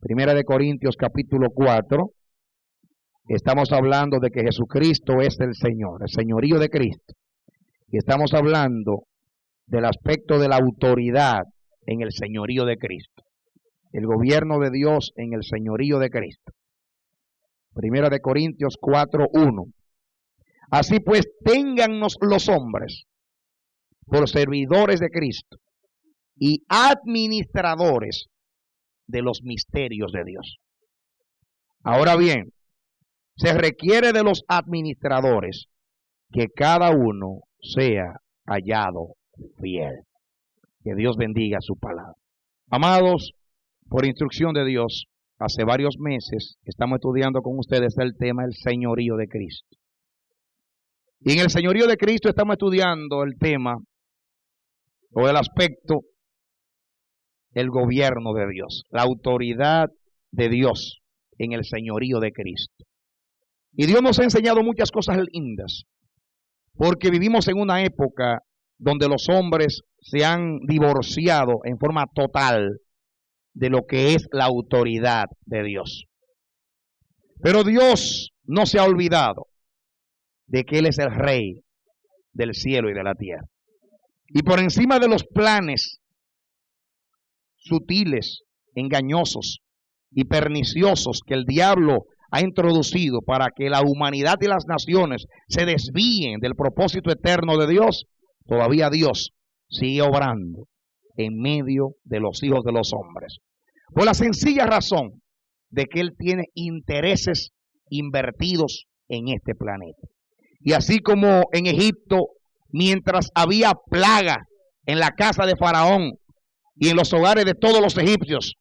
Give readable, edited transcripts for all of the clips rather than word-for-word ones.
Primera de Corintios capítulo 4, estamos hablando de que Jesucristo es el Señor, el señorío de Cristo. Y estamos hablando del aspecto de la autoridad en el señorío de Cristo. El gobierno de Dios en el señorío de Cristo. Primera de Corintios 4:1. Así pues, téngannos los hombres por servidores de Cristo y administradores de los misterios de Dios. Ahora bien, se requiere de los administradores que cada uno sea hallado fiel. Que Dios bendiga su palabra. Amados, por instrucción de Dios, hace varios meses estamos estudiando con ustedes el tema del señorío de Cristo. Y en el señorío de Cristo estamos estudiando el tema o el aspecto del gobierno de Dios, la autoridad de Dios en el señorío de Cristo. Y Dios nos ha enseñado muchas cosas lindas, porque vivimos en una época donde los hombres se han divorciado en forma total de lo que es la autoridad de Dios. Pero Dios no se ha olvidado de que Él es el Rey del cielo y de la tierra. Y por encima de los planes sutiles, engañosos y perniciosos que el diablo ha introducido para que la humanidad y las naciones se desvíen del propósito eterno de Dios, todavía Dios sigue obrando en medio de los hijos de los hombres. Por la sencilla razón de que Él tiene intereses invertidos en este planeta. Y así como en Egipto, mientras había plaga en la casa de Faraón y en los hogares de todos los egipcios,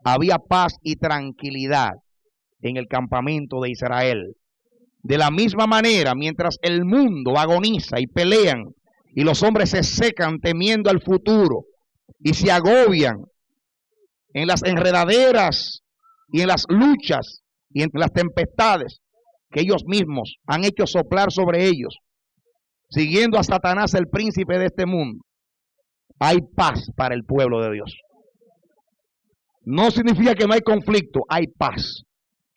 había paz y tranquilidad en el campamento de Israel. De la misma manera, mientras el mundo agoniza y pelean y los hombres se secan temiendo al futuro y se agobian en las enredaderas y en las luchas y en las tempestades que ellos mismos han hecho soplar sobre ellos, siguiendo a Satanás, el príncipe de este mundo, hay paz para el pueblo de Dios. No significa que no hay conflicto, hay paz.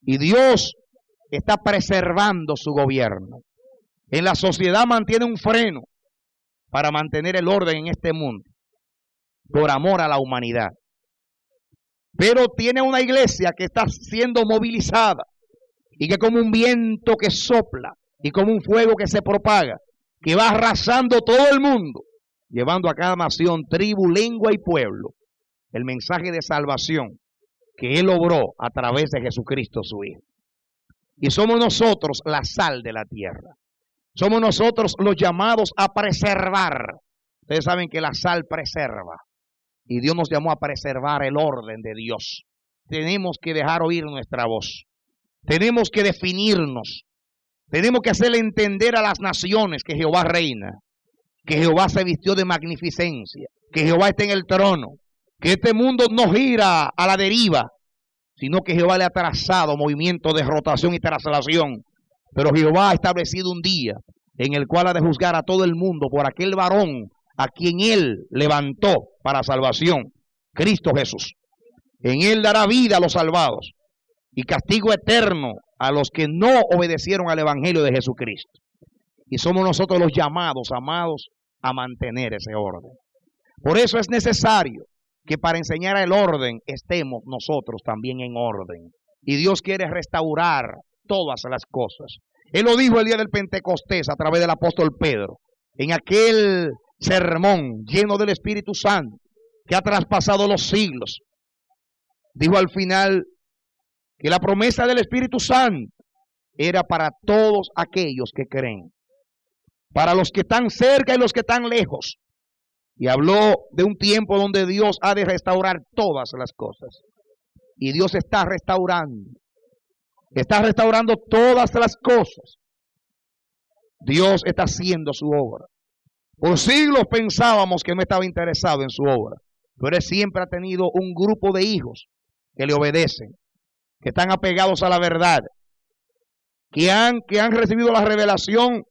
Y Dios está preservando su gobierno. En la sociedad mantiene un freno para mantener el orden en este mundo, por amor a la humanidad. Pero tiene una iglesia que está siendo movilizada y que como un viento que sopla y como un fuego que se propaga, que va arrasando todo el mundo, llevando a cada nación, tribu, lengua y pueblo el mensaje de salvación que Él obró a través de Jesucristo su Hijo. Y somos nosotros la sal de la tierra. Somos nosotros los llamados a preservar. Ustedes saben que la sal preserva. Y Dios nos llamó a preservar el orden de Dios. Tenemos que dejar oír nuestra voz. Tenemos que definirnos. Tenemos que hacerle entender a las naciones que Jehová reina. Que Jehová se vistió de magnificencia. Que Jehová está en el trono. Que este mundo no gira a la deriva, sino que Jehová le ha trazado movimiento de rotación y traslación. Pero Jehová ha establecido un día en el cual ha de juzgar a todo el mundo por aquel varón a quien Él levantó para salvación, Cristo Jesús. En Él dará vida a los salvados y castigo eterno a los que no obedecieron al Evangelio de Jesucristo. Y somos nosotros los llamados, amados, a mantener ese orden. Por eso es necesario que para enseñar el orden estemos nosotros también en orden. Y Dios quiere restaurar todas las cosas. Él lo dijo el día del Pentecostés a través del apóstol Pedro, en aquel sermón lleno del Espíritu Santo que ha traspasado los siglos. Dijo al final que la promesa del Espíritu Santo era para todos aquellos que creen, para los que están cerca y los que están lejos. Y habló de un tiempo donde Dios ha de restaurar todas las cosas. Y Dios está restaurando todas las cosas. Dios está haciendo su obra. Por siglos pensábamos que no estaba interesado en su obra, pero Él siempre ha tenido un grupo de hijos que le obedecen, que están apegados a la verdad, que han recibido la revelación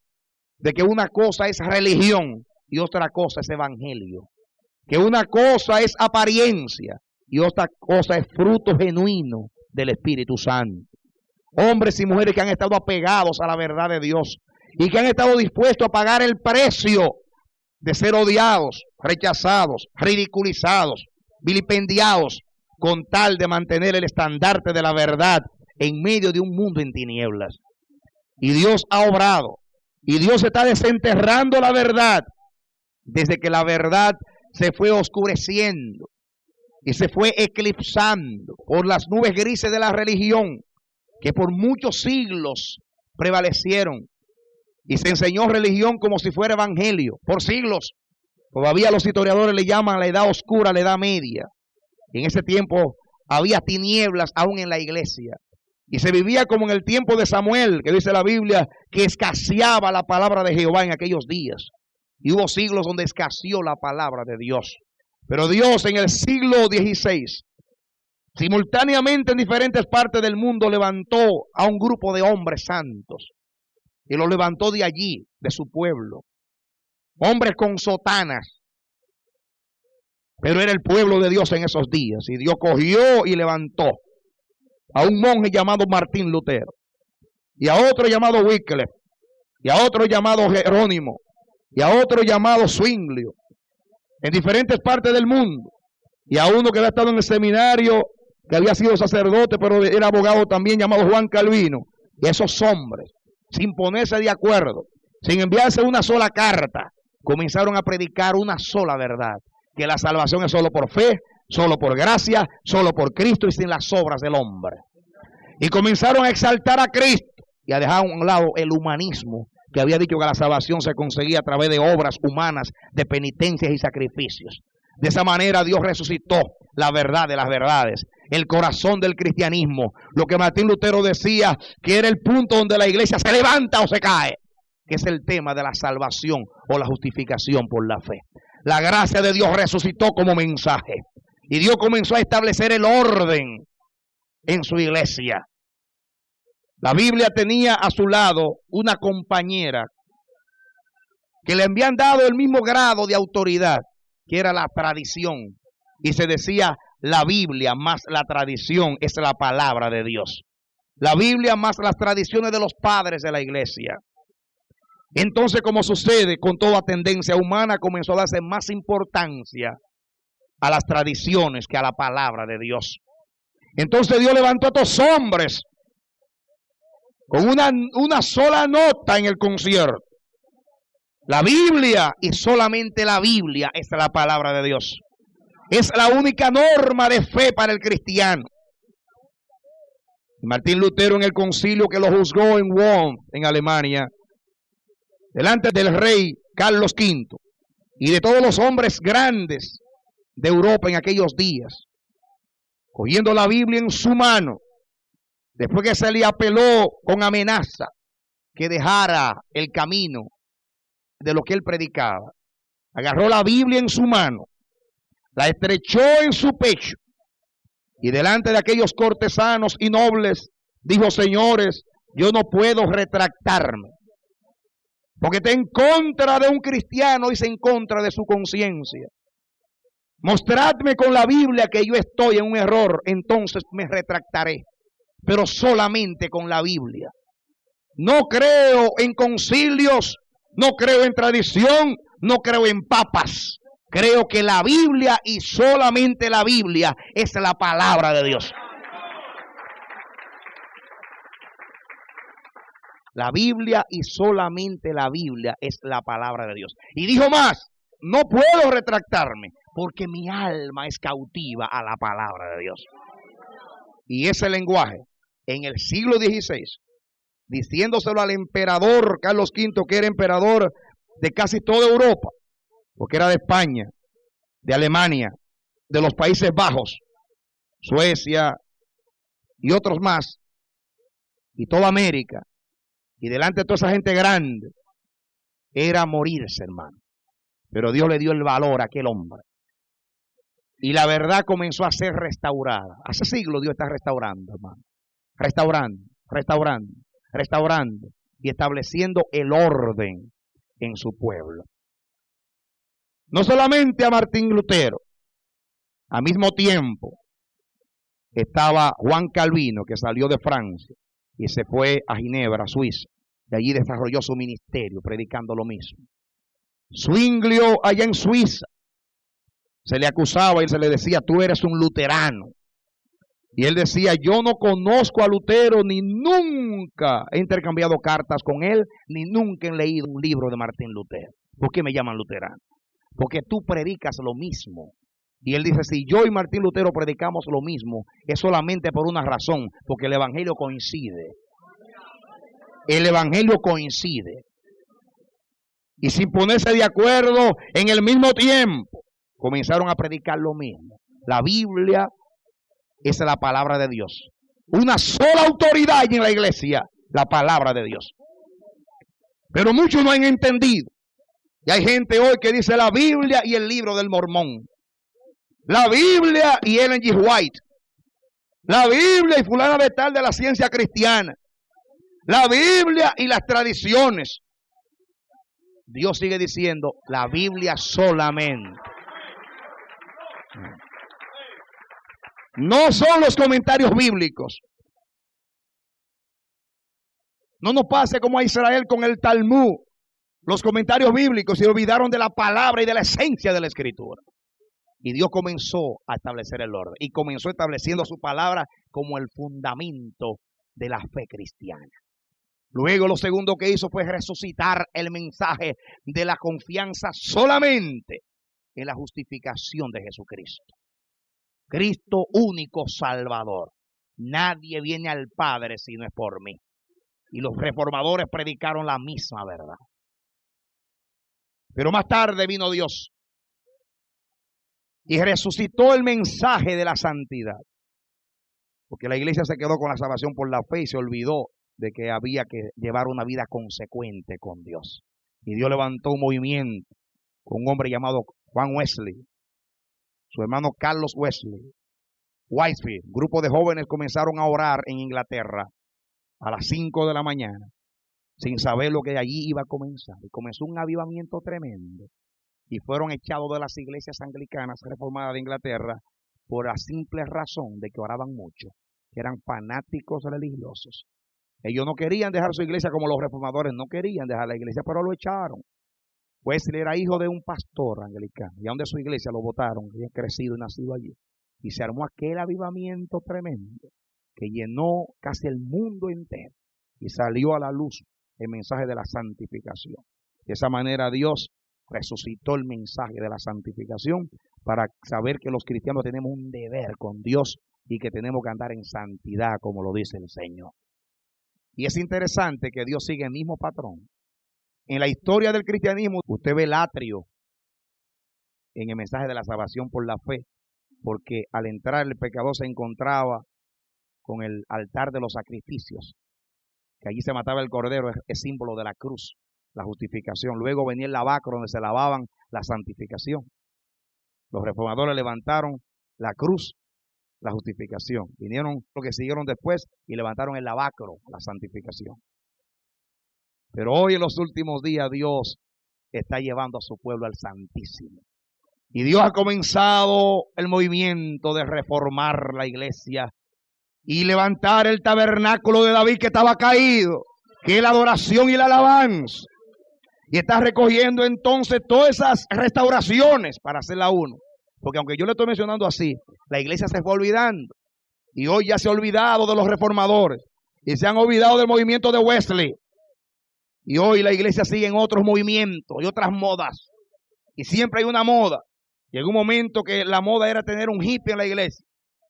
de que una cosa es religión y otra cosa es evangelio, que una cosa es apariencia y otra cosa es fruto genuino del Espíritu Santo. Hombres y mujeres que han estado apegados a la verdad de Dios y que han estado dispuestos a pagar el precio de ser odiados, rechazados, ridiculizados, vilipendiados, con tal de mantener el estandarte de la verdad en medio de un mundo en tinieblas. Y Dios ha obrado, y Dios está desenterrando la verdad, desde que la verdad se fue oscureciendo y se fue eclipsando por las nubes grises de la religión, que por muchos siglos prevalecieron, y se enseñó religión como si fuera evangelio, por siglos. Todavía los historiadores le llaman la edad oscura, la edad media. En ese tiempo había tinieblas aún en la iglesia, y se vivía como en el tiempo de Samuel, que dice la Biblia, que escaseaba la palabra de Jehová en aquellos días. Y hubo siglos donde escaseó la palabra de Dios. Pero Dios en el siglo XVI, simultáneamente en diferentes partes del mundo, levantó a un grupo de hombres santos. Y los levantó de allí, de su pueblo. Hombres con sotanas. Pero era el pueblo de Dios en esos días. Y Dios cogió y levantó a un monje llamado Martín Lutero, y a otro llamado Wycliffe, y a otro llamado Jerónimo, y a otro llamado Zwinglio, en diferentes partes del mundo, y a uno que había estado en el seminario, que había sido sacerdote, pero era abogado también, llamado Juan Calvino. Y esos hombres, sin ponerse de acuerdo, sin enviarse una sola carta, comenzaron a predicar una sola verdad, que la salvación es solo por fe, solo por gracia, solo por Cristo y sin las obras del hombre. Y comenzaron a exaltar a Cristo y a dejar a un lado el humanismo, que había dicho que la salvación se conseguía a través de obras humanas, de penitencias y sacrificios. De esa manera Dios resucitó la verdad de las verdades, el corazón del cristianismo, lo que Martín Lutero decía que era el punto donde la iglesia se levanta o se cae, que es el tema de la salvación o la justificación por la fe. La gracia de Dios resucitó como mensaje y Dios comenzó a establecer el orden en su iglesia. La Biblia tenía a su lado una compañera que le habían dado el mismo grado de autoridad, que era la tradición. Y se decía, la Biblia más la tradición es la palabra de Dios. La Biblia más las tradiciones de los padres de la iglesia. Entonces, como sucede con toda tendencia humana, comenzó a darse más importancia a las tradiciones que a la palabra de Dios. Entonces Dios levantó a estos hombres con una sola nota en el concierto. La Biblia, y solamente la Biblia es la palabra de Dios. Es la única norma de fe para el cristiano. Martín Lutero, en el concilio que lo juzgó en Worms, en Alemania, delante del rey Carlos V y de todos los hombres grandes de Europa en aquellos días, cogiendo la Biblia en su mano, después que se le apeló con amenaza que dejara el camino de lo que él predicaba, agarró la Biblia en su mano, la estrechó en su pecho y delante de aquellos cortesanos y nobles dijo: señores, yo no puedo retractarme, porque está en contra de un cristiano y es en contra de su conciencia. Mostradme con la Biblia que yo estoy en un error, entonces me retractaré, pero solamente con la Biblia. No creo en concilios, no creo en tradición, no creo en papas. Creo que la Biblia y solamente la Biblia es la palabra de Dios. La Biblia y solamente la Biblia es la palabra de Dios. Y dijo más: no puedo retractarme porque mi alma es cautiva a la palabra de Dios. Y ese lenguaje en el siglo XVI, diciéndoselo al emperador Carlos V, que era emperador de casi toda Europa, porque era de España, de Alemania, de los Países Bajos, Suecia y otros más, y toda América, y delante de toda esa gente grande, era morirse, hermano. Pero Dios le dio el valor a aquel hombre. Y la verdad comenzó a ser restaurada. Hace siglos Dios está restaurando, hermano. Restaurando y estableciendo el orden en su pueblo. No solamente a Martín Lutero, al mismo tiempo estaba Juan Calvino, que salió de Francia y se fue a Ginebra, Suiza. De allí desarrolló su ministerio, predicando lo mismo. Zwinglio, allá en Suiza, se le acusaba y se le decía, tú eres un luterano. Y él decía, yo no conozco a Lutero, ni nunca he intercambiado cartas con él, ni nunca he leído un libro de Martín Lutero. ¿Por qué me llaman luterano? Porque tú predicas lo mismo. Y él dice, si yo y Martín Lutero predicamos lo mismo, es solamente por una razón, porque el evangelio coincide. El evangelio coincide. Y sin ponerse de acuerdo en el mismo tiempo, comenzaron a predicar lo mismo. La Biblia es la palabra de Dios. Una sola autoridad hay en la iglesia, la palabra de Dios. Pero muchos no han entendido. Y hay gente hoy que dice la Biblia y el libro del Mormón. La Biblia y Ellen G. White. La Biblia y fulana de tal de la ciencia cristiana. La Biblia y las tradiciones. Dios sigue diciendo la Biblia solamente. No son los comentarios bíblicos. No nos pase como a Israel con el Talmud. Los comentarios bíblicos se olvidaron de la palabra y de la esencia de la escritura. Y Dios comenzó a establecer el orden. Y comenzó estableciendo su palabra como el fundamento de la fe cristiana. Luego lo segundo que hizo fue resucitar el mensaje de la confianza solamente en la justificación de Jesucristo. Cristo único Salvador. Nadie viene al Padre si no es por mí. Y los reformadores predicaron la misma verdad. Pero más tarde vino Dios y resucitó el mensaje de la santidad. Porque la iglesia se quedó con la salvación por la fe y se olvidó de que había que llevar una vida consecuente con Dios. Y Dios levantó un movimiento con un hombre llamado Juan Wesley, su hermano Carlos Wesley, Whitefield. Un grupo de jóvenes comenzaron a orar en Inglaterra a las 5 de la mañana, sin saber lo que allí iba a comenzar. Y comenzó un avivamiento tremendo. Y fueron echados de las iglesias anglicanas reformadas de Inglaterra por la simple razón de que oraban mucho, que eran fanáticos religiosos. Ellos no querían dejar su iglesia como los reformadores, no querían dejar la iglesia, pero lo echaron. Wesley era hijo de un pastor anglicano, y aún de su iglesia lo votaron, había crecido y nacido allí. Y se armó aquel avivamiento tremendo que llenó casi el mundo entero y salió a la luz el mensaje de la santificación. De esa manera Dios resucitó el mensaje de la santificación para saber que los cristianos tenemos un deber con Dios y que tenemos que andar en santidad como lo dice el Señor. Y es interesante que Dios sigue el mismo patrón. En la historia del cristianismo usted ve el atrio en el mensaje de la salvación por la fe, porque al entrar el pecador se encontraba con el altar de los sacrificios, que allí se mataba el cordero, es símbolo de la cruz, la justificación. Luego venía el lavacro donde se lavaban la santificación. Los reformadores levantaron la cruz, la justificación. Vinieron los que siguieron después y levantaron el lavacro, la santificación. Pero hoy en los últimos días Dios está llevando a su pueblo al Santísimo. Y Dios ha comenzado el movimiento de reformar la iglesia y levantar el tabernáculo de David que estaba caído, que es la adoración y la alabanza. Y está recogiendo entonces todas esas restauraciones para hacerla uno. Porque aunque yo le estoy mencionando así, la iglesia se fue olvidando. Y hoy ya se ha olvidado de los reformadores. Y se han olvidado del movimiento de Wesley. Y hoy la iglesia sigue en otros movimientos y otras modas. Y siempre hay una moda. Llegó un momento que la moda era tener un hippie en la iglesia.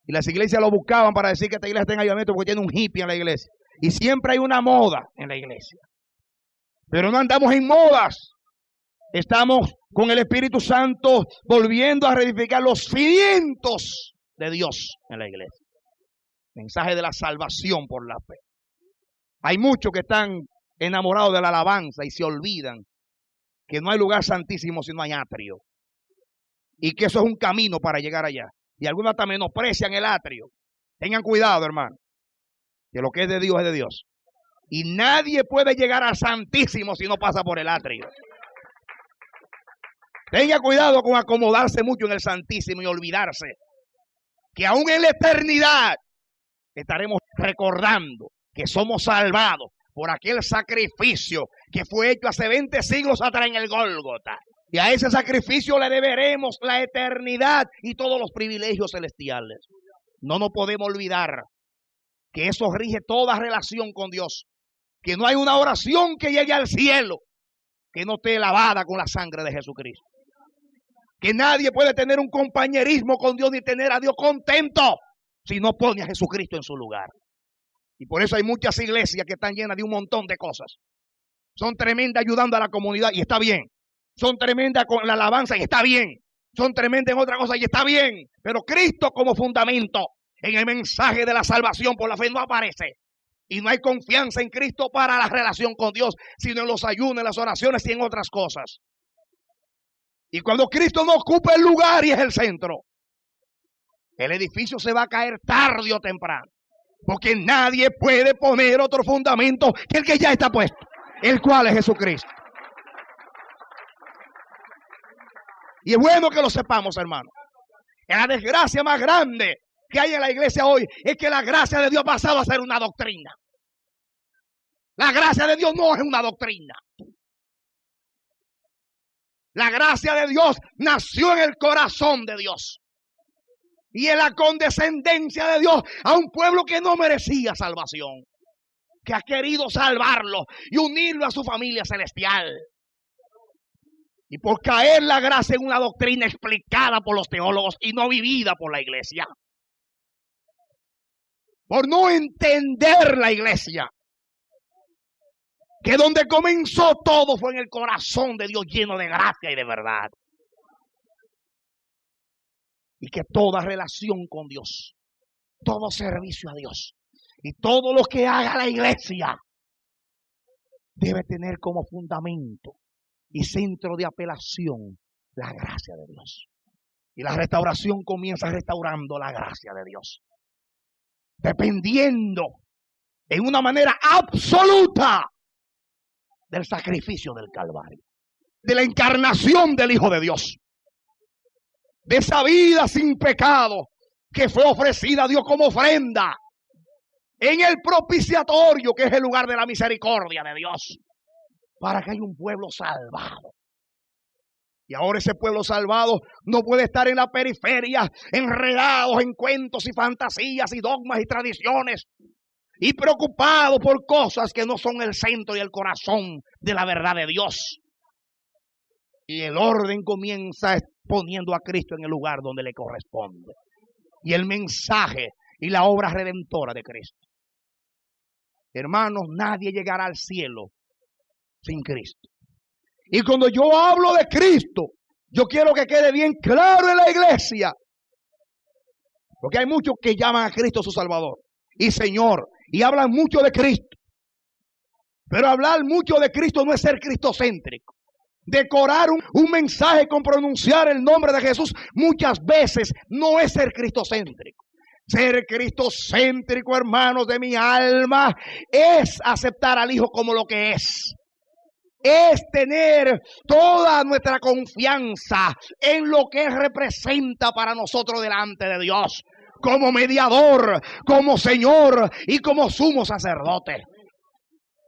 Y las iglesias lo buscaban para decir que esta iglesia está en avivamiento porque tiene un hippie en la iglesia. Y siempre hay una moda en la iglesia. Pero no andamos en modas. Estamos con el Espíritu Santo volviendo a reedificar los cimientos de Dios en la iglesia. Mensaje de la salvación por la fe. Hay muchos que están enamorados de la alabanza y se olvidan que no hay lugar santísimo si no hay atrio. Y que eso es un camino para llegar allá. Y algunos hasta menosprecian el atrio. Tengan cuidado, hermano. Que lo que es de Dios es de Dios. Y nadie puede llegar al Santísimo si no pasa por el atrio. Tenga cuidado con acomodarse mucho en el Santísimo y olvidarse que aún en la eternidad estaremos recordando que somos salvados por aquel sacrificio que fue hecho hace 20 siglos atrás en el Gólgota. Y a ese sacrificio le deberemos la eternidad y todos los privilegios celestiales. No nos podemos olvidar que eso rige toda relación con Dios. Que no hay una oración que llegue al cielo que no esté lavada con la sangre de Jesucristo. Que nadie puede tener un compañerismo con Dios ni tener a Dios contento si no pone a Jesucristo en su lugar. Y por eso hay muchas iglesias que están llenas de un montón de cosas. Son tremendas ayudando a la comunidad y está bien. Son tremendas con la alabanza y está bien. Son tremendas en otra cosa y está bien. Pero Cristo como fundamento en el mensaje de la salvación por la fe no aparece. Y no hay confianza en Cristo para la relación con Dios, sino en los ayunos, en las oraciones y en otras cosas. Y cuando Cristo no ocupa el lugar y es el centro, el edificio se va a caer tarde o temprano. Porque nadie puede poner otro fundamento que el que ya está puesto, el cual es Jesucristo. Y es bueno que lo sepamos, hermano. La desgracia más grande que hay en la iglesia hoy es que la gracia de Dios ha pasado a ser una doctrina. La gracia de Dios no es una doctrina. La gracia de Dios nació en el corazón de Dios. Y en la condescendencia de Dios a un pueblo que no merecía salvación. Que ha querido salvarlo y unirlo a su familia celestial. Y por caer la gracia en una doctrina explicada por los teólogos y no vivida por la iglesia. Por no entender la iglesia. Que donde comenzó todo fue en el corazón de Dios lleno de gracia y de verdad. Y que toda relación con Dios, todo servicio a Dios y todo lo que haga la iglesia debe tener como fundamento y centro de apelación la gracia de Dios. Y la restauración comienza restaurando la gracia de Dios. Dependiendo en una manera absoluta del sacrificio del Calvario, de la encarnación del Hijo de Dios, de esa vida sin pecado que fue ofrecida a Dios como ofrenda en el propiciatorio, que es el lugar de la misericordia de Dios, para que haya un pueblo salvado. Y ahora ese pueblo salvado no puede estar en la periferia, enredados en cuentos y fantasías y dogmas y tradiciones, y preocupado por cosas que no son el centro y el corazón de la verdad de Dios. Y el orden comienza poniendo a Cristo en el lugar donde le corresponde. Y el mensaje y la obra redentora de Cristo. Hermanos, nadie llegará al cielo sin Cristo. Y cuando yo hablo de Cristo, yo quiero que quede bien claro en la iglesia. Porque hay muchos que llaman a Cristo su Salvador y Señor, y hablan mucho de Cristo. Pero hablar mucho de Cristo no es ser cristocéntrico. Decorar un mensaje con pronunciar el nombre de Jesús muchas veces no es ser cristocéntrico. Ser cristocéntrico, hermanos de mi alma, es aceptar al Hijo como lo que es. Es tener toda nuestra confianza en lo que Él representa para nosotros delante de Dios. Como mediador, como Señor y como sumo sacerdote.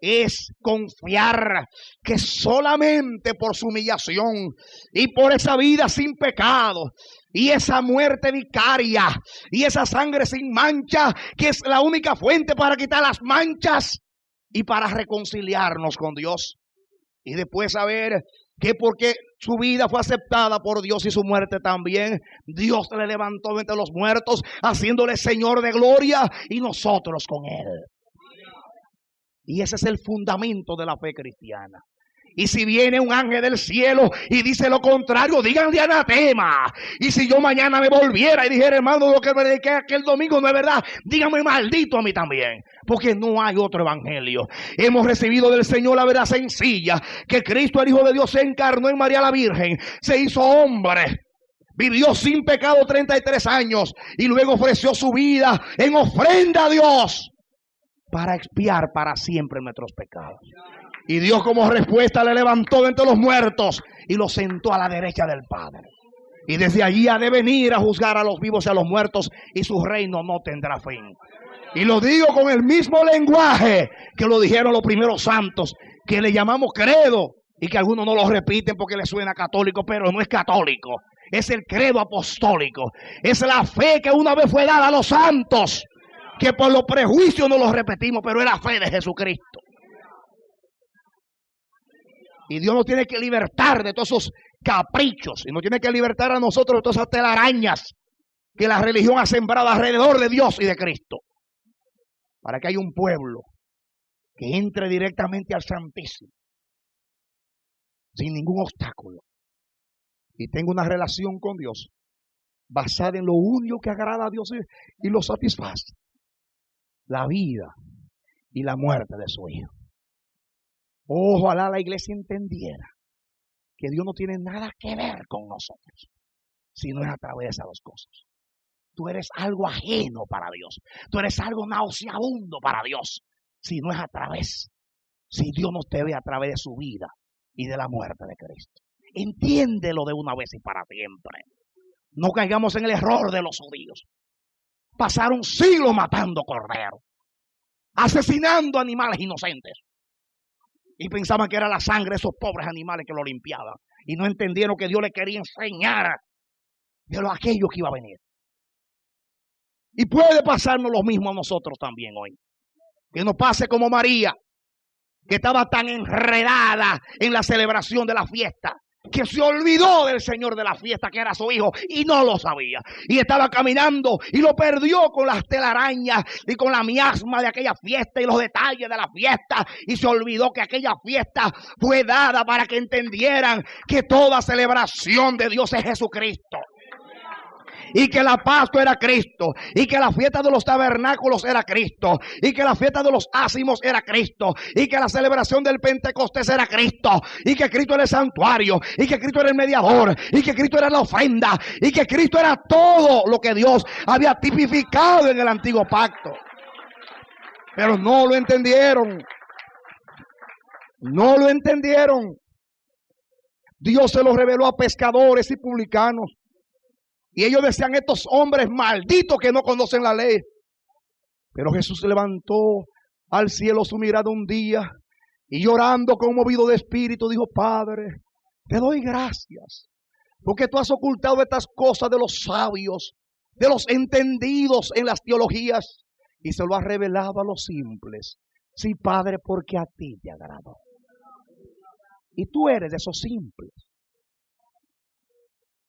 Es confiar que solamente por su humillación y por esa vida sin pecado y esa muerte vicaria y esa sangre sin mancha, que es la única fuente para quitar las manchas y para reconciliarnos con Dios. Y después saber que porque su vida fue aceptada por Dios y su muerte también, Dios le levantó entre los muertos, haciéndole Señor de gloria y nosotros con Él. Y ese es el fundamento de la fe cristiana. Y si viene un ángel del cielo y dice lo contrario, díganle anatema. Y si yo mañana me volviera y dijera, hermano, lo que prediqué aquel domingo no es verdad, díganme maldito a mí también. Porque no hay otro evangelio. Hemos recibido del Señor la verdad sencilla, que Cristo, el Hijo de Dios, se encarnó en María la Virgen, se hizo hombre, vivió sin pecado 33 años y luego ofreció su vida en ofrenda a Dios para expiar para siempre nuestros pecados. Y Dios como respuesta le levantó de entre los muertos y lo sentó a la derecha del Padre. Y desde allí ha de venir a juzgar a los vivos y a los muertos, y su reino no tendrá fin. Y lo digo con el mismo lenguaje que lo dijeron los primeros santos, que le llamamos credo, y que algunos no lo repiten porque les suena católico, pero no es católico. Es el credo apostólico. Es la fe que una vez fue dada a los santos, que por los prejuicios no lo repetimos, pero es la fe de Jesucristo. Y Dios nos tiene que libertar de todos esos caprichos, y nos tiene que libertar a nosotros de todas esas telarañas que la religión ha sembrado alrededor de Dios y de Cristo, para que haya un pueblo que entre directamente al Santísimo sin ningún obstáculo y tenga una relación con Dios basada en lo único que agrada a Dios y lo satisface: la vida y la muerte de su Hijo. Ojalá la iglesia entendiera que Dios no tiene nada que ver con nosotros, sino es a través de esas dos cosas. Tú eres algo ajeno para Dios. Tú eres algo nauseabundo para Dios, si no es a través, si Dios no te ve a través de su vida y de la muerte de Cristo. Entiéndelo de una vez y para siempre. No caigamos en el error de los judíos. Pasaron siglos matando corderos, asesinando animales inocentes, y pensaban que era la sangre de esos pobres animales que lo limpiaban, y no entendieron que Dios les quería enseñar de lo aquello que iba a venir. Y puede pasarnos lo mismo a nosotros también hoy. Que nos pase como María, que estaba tan enredada en la celebración de la fiesta, que se olvidó del Señor de la fiesta, que era su Hijo, y no lo sabía. Y estaba caminando y lo perdió con las telarañas y con la miasma de aquella fiesta y los detalles de la fiesta. Y se olvidó que aquella fiesta fue dada para que entendieran que toda celebración de Dios es Jesucristo. Y que la Pascua era Cristo, y que la fiesta de los tabernáculos era Cristo, y que la fiesta de los ácimos era Cristo, y que la celebración del Pentecostés era Cristo, y que Cristo era el santuario, y que Cristo era el mediador, y que Cristo era la ofrenda, y que Cristo era todo lo que Dios había tipificado en el antiguo pacto. Pero no lo entendieron. No lo entendieron. Dios se lo reveló a pescadores y publicanos. Y ellos decían: estos hombres malditos que no conocen la ley. Pero Jesús levantó al cielo su mirada un día y llorando, conmovido de espíritu, dijo: Padre, te doy gracias porque tú has ocultado estas cosas de los sabios, de los entendidos en las teologías, y se lo has revelado a los simples. Sí, Padre, porque a ti te agradó. Y tú eres de esos simples.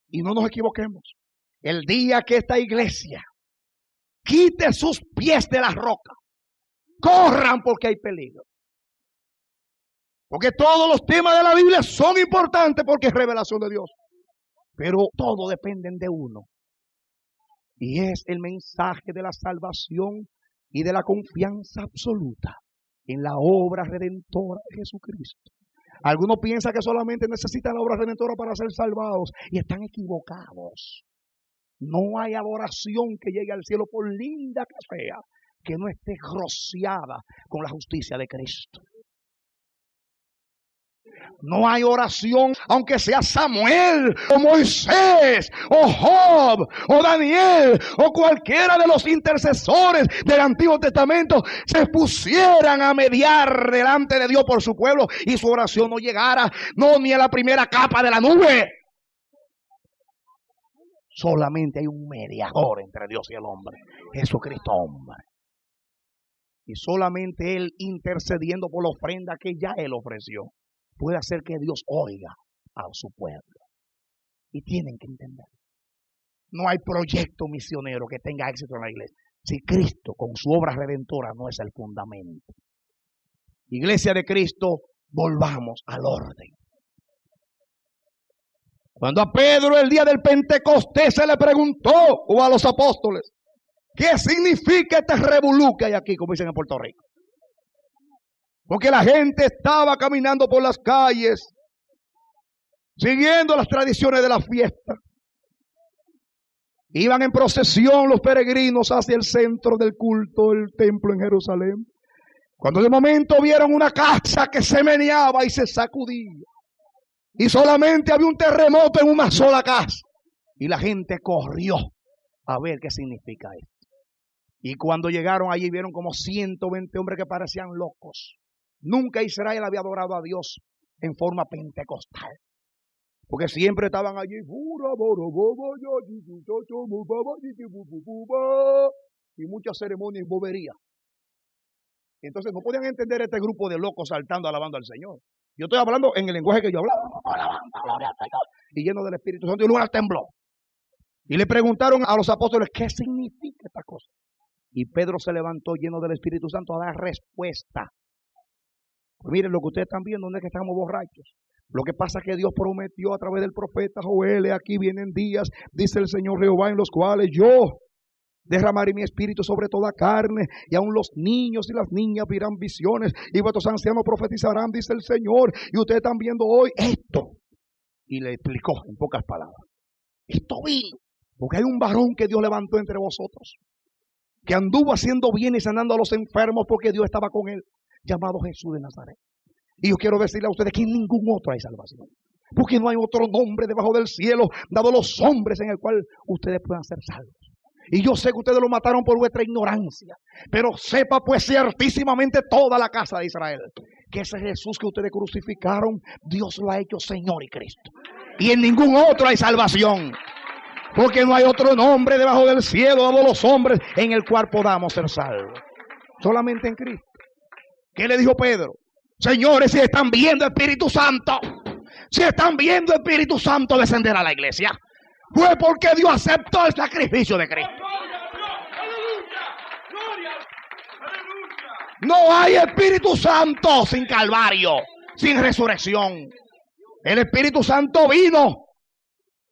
Y no nos equivoquemos. El día que esta iglesia quite sus pies de la roca, corran porque hay peligro. Porque todos los temas de la Biblia son importantes porque es revelación de Dios. Pero todo depende de uno. Y es el mensaje de la salvación y de la confianza absoluta en la obra redentora de Jesucristo. Algunos piensan que solamente necesitan la obra redentora para ser salvados, y están equivocados. No hay adoración que llegue al cielo, por linda que sea, que no esté rociada con la justicia de Cristo. No hay oración, aunque sea Samuel, o Moisés, o Job, o Daniel, o cualquiera de los intercesores del Antiguo Testamento, se pusieran a mediar delante de Dios por su pueblo, y su oración no llegara, no, ni a la primera capa de la nube. Solamente hay un mediador entre Dios y el hombre, Jesucristo hombre. Y solamente Él, intercediendo por la ofrenda que ya Él ofreció, puede hacer que Dios oiga a su pueblo. Y tienen que entender. No hay proyecto misionero que tenga éxito en la iglesia si Cristo con su obra redentora no es el fundamento. Iglesia de Cristo, volvamos al orden. Cuando a Pedro el día del Pentecostés se le preguntó, o a los apóstoles, ¿qué significa este revolú que hay aquí, como dicen en Puerto Rico? Porque la gente estaba caminando por las calles, siguiendo las tradiciones de la fiesta. Iban en procesión los peregrinos hacia el centro del culto, el templo en Jerusalén. Cuando de momento vieron una casa que se meneaba y se sacudía. Y solamente había un terremoto en una sola casa. Y la gente corrió a ver qué significa esto. Y cuando llegaron allí vieron como 120 hombres que parecían locos. Nunca Israel había adorado a Dios en forma pentecostal. Porque siempre estaban allí. Y muchas ceremonias y boberías. Entonces no podían entender este grupo de locos saltando, alabando al Señor. Yo estoy hablando en el lenguaje que yo hablaba. Y lleno del Espíritu Santo. Y el lugar tembló. Y le preguntaron a los apóstoles, ¿qué significa esta cosa? Y Pedro se levantó lleno del Espíritu Santo a dar respuesta. Pues miren, lo que ustedes están viendo no es que estamos borrachos. Lo que pasa es que Dios prometió a través del profeta Joel, aquí vienen días, dice el Señor Jehová, en los cuales yo derramaré mi espíritu sobre toda carne, y aún los niños y las niñas verán visiones, y vuestros ancianos profetizarán, dice el Señor, y ustedes están viendo hoy esto. Y le explicó en pocas palabras. Esto vino, porque hay un varón que Dios levantó entre vosotros, que anduvo haciendo bien y sanando a los enfermos, porque Dios estaba con él, llamado Jesús de Nazaret. Y yo quiero decirle a ustedes que en ningún otro hay salvación, porque no hay otro nombre debajo del cielo dado a los hombres en el cual ustedes puedan ser salvos. Y yo sé que ustedes lo mataron por vuestra ignorancia, pero sepa pues ciertísimamente toda la casa de Israel que ese Jesús que ustedes crucificaron, Dios lo ha hecho Señor y Cristo. Y en ningún otro hay salvación, porque no hay otro nombre debajo del cielo dado a los hombres en el cual podamos ser salvos. Solamente en Cristo. ¿Qué le dijo Pedro? Señores, si están viendo Espíritu Santo, si están viendo Espíritu Santo descender a la iglesia, fue porque Dios aceptó el sacrificio de Cristo. No hay Espíritu Santo sin Calvario, sin resurrección. El Espíritu Santo vino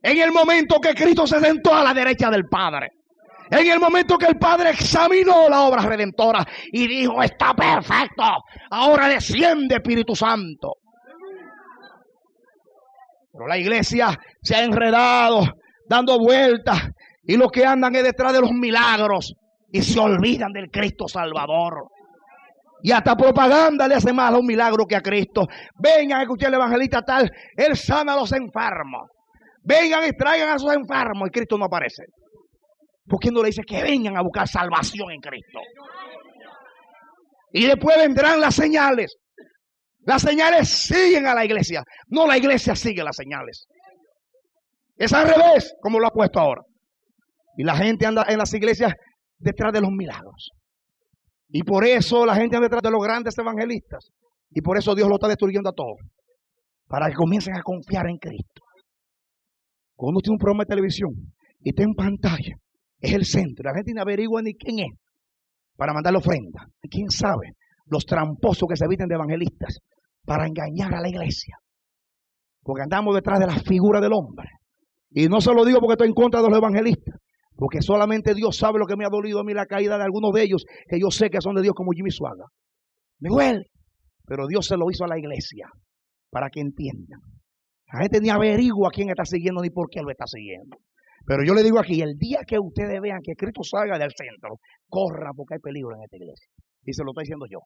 en el momento que Cristo se sentó a la derecha del Padre. En el momento que el Padre examinó la obra redentora y dijo, está perfecto, ahora desciende Espíritu Santo. Pero la iglesia se ha enredado, dando vueltas, y los que andan es detrás de los milagros y se olvidan del Cristo Salvador. Y hasta propaganda le hace más a un milagro que a Cristo. Vengan a escuchar al evangelista tal, él sana a los enfermos. Vengan y traigan a sus enfermos, y Cristo no aparece. ¿Por qué no le dice que vengan a buscar salvación en Cristo? Y después vendrán las señales. Las señales siguen a la iglesia, no la iglesia sigue las señales. Es al revés, como lo ha puesto ahora. Y la gente anda en las iglesias detrás de los milagros. Y por eso la gente anda detrás de los grandes evangelistas. Y por eso Dios lo está destruyendo a todos. Para que comiencen a confiar en Cristo. Cuando uno tiene un programa de televisión y está en pantalla, es el centro. La gente no averigua ni quién es para mandarle ofrenda. ¿Quién sabe? Los tramposos que se visten de evangelistas para engañar a la iglesia. Porque andamos detrás de la figura del hombre. Y no se lo digo porque estoy en contra de los evangelistas, porque solamente Dios sabe lo que me ha dolido a mí la caída de algunos de ellos, que yo sé que son de Dios, como Jimmy Swaggart. Me duele, pero Dios se lo hizo a la iglesia para que entiendan. La gente ni averigua a quién está siguiendo ni por qué lo está siguiendo. Pero yo le digo aquí, el día que ustedes vean que Cristo salga del centro, corra porque hay peligro en esta iglesia. Y se lo estoy diciendo yo.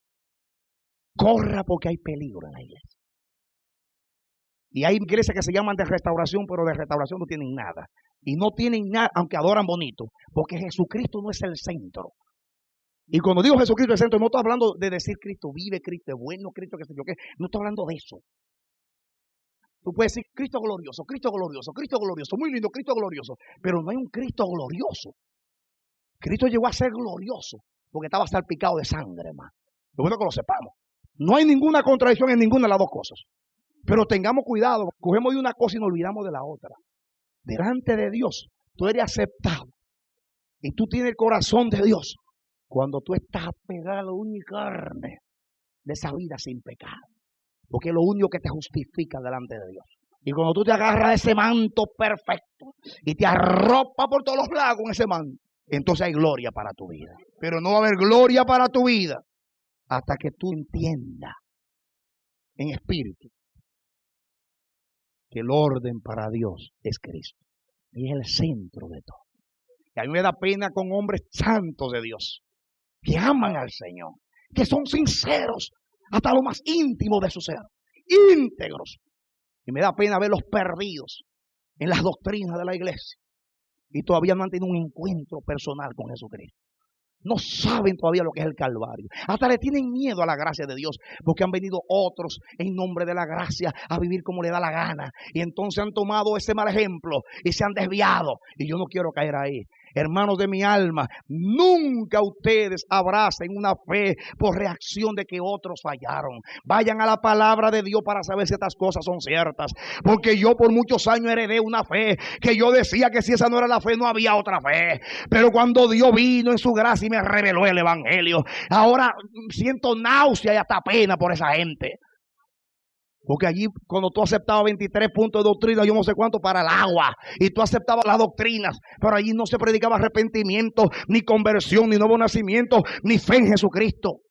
Corra porque hay peligro en la iglesia. Y hay iglesias que se llaman de restauración, pero de restauración no tienen nada. Y no tienen nada, aunque adoran bonito, porque Jesucristo no es el centro. Y cuando digo Jesucristo es el centro, no estoy hablando de decir Cristo vive, Cristo es bueno, Cristo qué sé yo qué. No estoy hablando de eso. Tú puedes decir Cristo glorioso, Cristo glorioso, Cristo glorioso, muy lindo, Cristo glorioso. Pero no hay un Cristo glorioso. Cristo llegó a ser glorioso porque estaba salpicado de sangre, hermano. Lo bueno que lo sepamos. No hay ninguna contradicción en ninguna de las dos cosas. Pero tengamos cuidado, cogemos de una cosa y nos olvidamos de la otra. Delante de Dios, tú eres aceptado. Y tú tienes el corazón de Dios cuando tú estás pegado a la uña y carne de esa vida sin pecado. Porque es lo único que te justifica delante de Dios. Y cuando tú te agarras de ese manto perfecto y te arropas por todos los lados con ese manto, entonces hay gloria para tu vida. Pero no va a haber gloria para tu vida hasta que tú entiendas en espíritu que el orden para Dios es Cristo. Y es el centro de todo. Y a mí me da pena con hombres santos de Dios, que aman al Señor, que son sinceros hasta lo más íntimo de su ser, íntegros. Y me da pena verlos perdidos en las doctrinas de la iglesia. y todavía no han tenido un encuentro personal con Jesucristo. No saben todavía lo que es el Calvario. Hasta le tienen miedo a la gracia de Dios, porque han venido otros en nombre de la gracia a vivir como le da la gana. Y entonces han tomado ese mal ejemplo y se han desviado. Y yo no quiero caer ahí. Hermanos de mi alma, nunca ustedes abracen una fe por reacción de que otros fallaron. Vayan a la palabra de Dios para saber si estas cosas son ciertas. Porque yo por muchos años heredé una fe que yo decía que si esa no era la fe, no había otra fe. Pero cuando Dios vino en su gracia y me reveló el evangelio, ahora siento náusea y hasta pena por esa gente. Porque allí cuando tú aceptabas 23 puntos de doctrina, yo no sé cuánto para el agua, y tú aceptabas las doctrinas, pero allí no se predicaba arrepentimiento, ni conversión, ni nuevo nacimiento, ni fe en Jesucristo.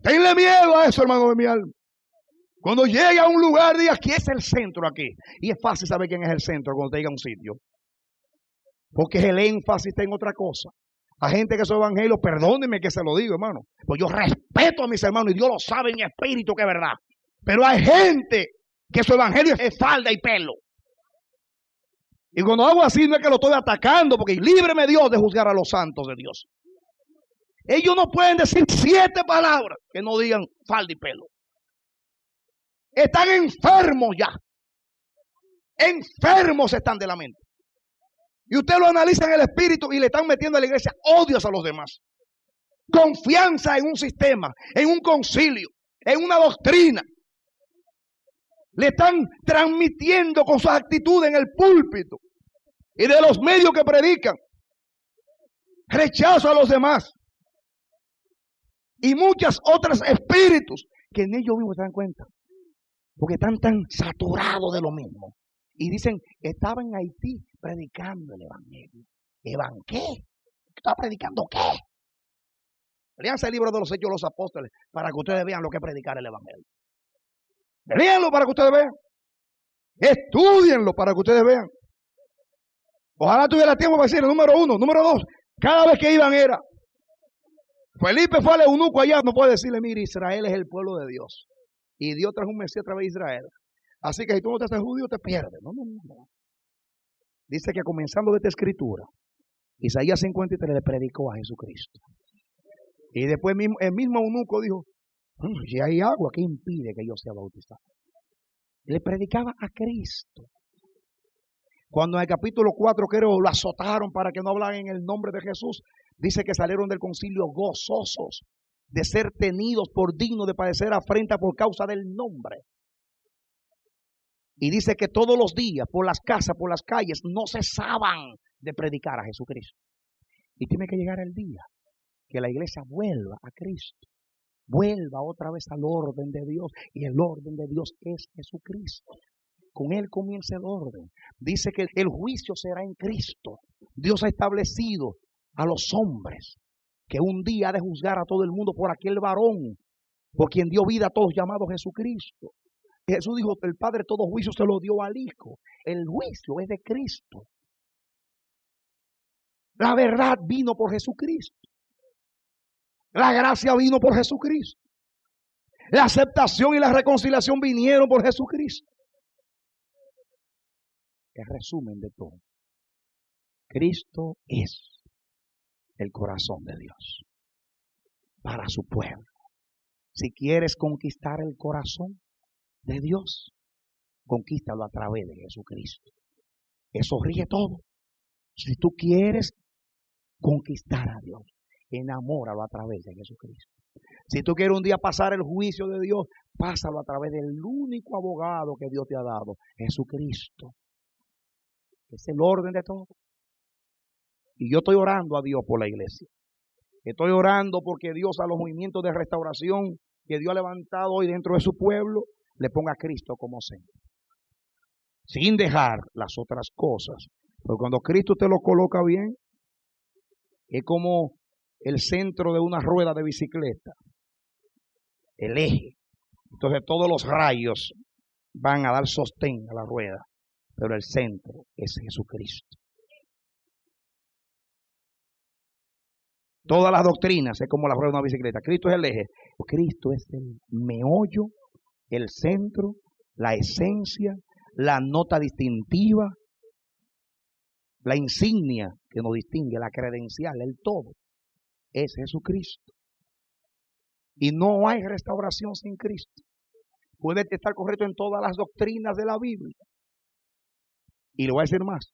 Tenle miedo a eso, hermano de mi alma. Cuando llegue a un lugar, diga, ¿quién es el centro aquí? Y es fácil saber quién es el centro cuando te llega a un sitio. Porque el énfasis está en otra cosa. A gente que es evangelio, perdónenme que se lo digo, hermano. Pues yo respeto a mis hermanos y Dios lo sabe en mi espíritu que es verdad. Pero hay gente que su evangelio es falda y pelo. Y cuando hago así no es que lo estoy atacando, porque líbreme Dios de juzgar a los santos de Dios. Ellos no pueden decir 7 palabras que no digan falda y pelo. Están enfermos ya. Enfermos están de la mente. Y usted lo analiza en el espíritu y le están metiendo a la iglesia odios a los demás. Confianza en un sistema, en un concilio, en una doctrina. Le están transmitiendo con sus actitudes en el púlpito y de los medios que predican rechazo a los demás. Y muchas otras espíritus que en ellos mismos se dan cuenta. Porque están tan saturados de lo mismo. Y dicen, estaba en Haití predicando el evangelio. ¿Qué? ¿Estaba predicando qué? Leanse el libro de los Hechos de los Apóstoles para que ustedes vean lo que es predicar el evangelio. Léanlo para que ustedes vean. Estudienlo para que ustedes vean. Ojalá tuviera tiempo para decir, número 1, número 2. Cada vez que iban era. Felipe fue al eunuco allá, no puede decirle, mire, Israel es el pueblo de Dios. Y Dios trajo un Mesías a través de Israel. Así que si tú no te haces judío, te pierdes. No. Dice que comenzando de esta escritura, Isaías 53 le predicó a Jesucristo. Y después el mismo eunuco dijo, si hay agua, ¿qué impide que yo sea bautizado? Le predicaba a Cristo. Cuando en el capítulo 4, creo, lo azotaron para que no hablaran en el nombre de Jesús, dice que salieron del concilio gozosos de ser tenidos por dignos de padecer afrenta por causa del nombre. Y dice que todos los días, por las casas, por las calles, no cesaban de predicar a Jesucristo. Y tiene que llegar el día que la iglesia vuelva a Cristo. Vuelva otra vez al orden de Dios. Y el orden de Dios es Jesucristo. Con Él comienza el orden. Dice que el juicio será en Cristo. Dios ha establecido a los hombres que un día ha de juzgar a todo el mundo por aquel varón, por quien dio vida a todos llamados Jesucristo. Jesús dijo que el Padre todo juicio se lo dio al Hijo. El juicio es de Cristo. La verdad vino por Jesucristo. La gracia vino por Jesucristo. La aceptación y la reconciliación vinieron por Jesucristo. El resumen de todo. Cristo es el corazón de Dios para su pueblo. Si quieres conquistar el corazón de Dios, conquístalo a través de Jesucristo. Eso rige todo. Si tú quieres conquistar a Dios, enamóralo a través de Jesucristo. Si tú quieres un día pasar el juicio de Dios, pásalo a través del único abogado que Dios te ha dado, Jesucristo. Es el orden de todo. Y yo estoy orando a Dios por la iglesia. Estoy orando porque Dios a los movimientos de restauración que Dios ha levantado hoy dentro de su pueblo, le ponga a Cristo como centro. Sin dejar las otras cosas. Porque cuando Cristo te lo coloca bien, es como el centro de una rueda de bicicleta. El eje. Entonces todos los rayos van a dar sostén a la rueda. Pero el centro es Jesucristo. Todas las doctrinas es como la rueda de una bicicleta. Cristo es el eje. Cristo es el meollo, el centro, la esencia, la nota distintiva. la insignia que nos distingue, la credencial, el todo, es Jesucristo. Y no hay restauración sin Cristo. Puede estar correcto en todas las doctrinas de la Biblia. Y le voy a decir más.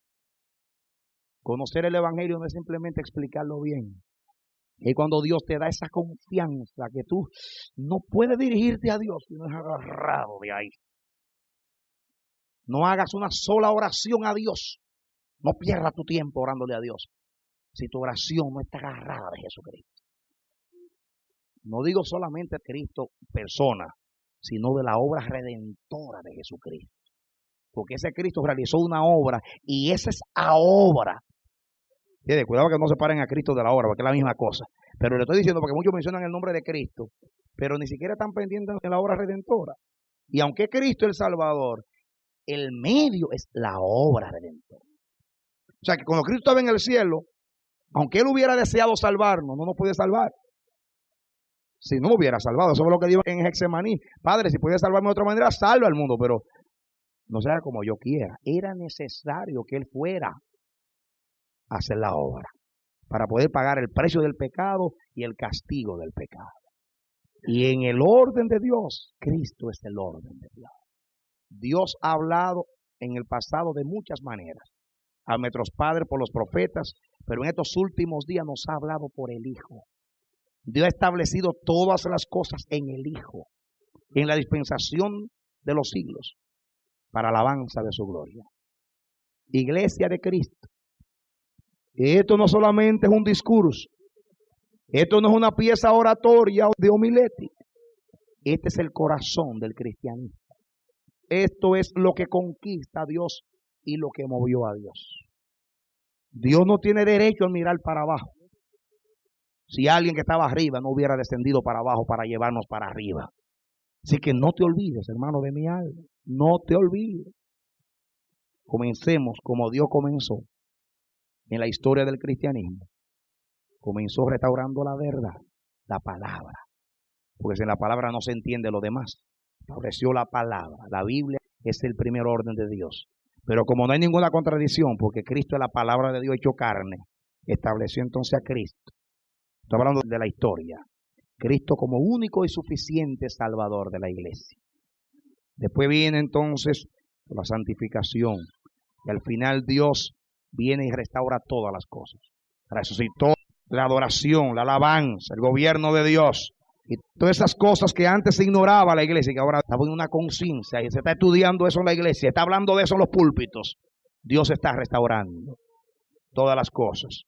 Conocer el Evangelio no es simplemente explicarlo bien. Es cuando Dios te da esa confianza que tú no puedes dirigirte a Dios si no es agarrado de ahí. No hagas una sola oración a Dios. No pierdas tu tiempo orándole a Dios si tu oración no está agarrada de Jesucristo. No digo solamente Cristo persona, sino de la obra redentora de Jesucristo. Porque ese Cristo realizó una obra y esa es la obra. Cuidado que no separen a Cristo de la obra, porque es la misma cosa. Pero le estoy diciendo porque muchos mencionan el nombre de Cristo, pero ni siquiera están pendientes de la obra redentora. Y aunque Cristo es el Salvador, el medio es la obra redentora. O sea que cuando Cristo estaba en el cielo, aunque Él hubiera deseado salvarnos, no nos puede salvar. Si no hubiera salvado, eso es lo que dijo en Getsemaní. Padre, si puedes salvarme de otra manera, salva al mundo, pero no sea como yo quiera. Era necesario que Él fuera a hacer la obra para poder pagar el precio del pecado y el castigo del pecado. Y en el orden de Dios, Cristo es el orden de Dios. Dios ha hablado en el pasado de muchas maneras a nuestros padres por los profetas, pero en estos últimos días nos ha hablado por el Hijo. Dios ha establecido todas las cosas en el Hijo, en la dispensación de los siglos, para alabanza de su gloria. Iglesia de Cristo. Esto no solamente es un discurso, esto no es una pieza oratoria de homilética, este es el corazón del cristianismo. Esto es lo que conquista a Dios y lo que movió a Dios. Dios no tiene derecho a mirar para abajo. Si alguien que estaba arriba no hubiera descendido para abajo para llevarnos para arriba. Así que no te olvides, hermano de mi alma, no te olvides. Comencemos como Dios comenzó en la historia del cristianismo. Comenzó restaurando la verdad, la palabra. Porque sin la palabra no se entiende lo demás. Estableció la palabra. La Biblia es el primer orden de Dios. Pero como no hay ninguna contradicción, porque Cristo es la palabra de Dios hecho carne, estableció entonces a Cristo. Estoy hablando de la historia. Cristo como único y suficiente Salvador de la iglesia. Después viene entonces la santificación. Y al final Dios viene y restaura todas las cosas. Resucitó la adoración, la alabanza, el gobierno de Dios. Y todas esas cosas que antes se ignoraba la iglesia, que ahora está poniendo una conciencia y se está estudiando eso en la iglesia, está hablando de eso en los púlpitos. Dios está restaurando todas las cosas.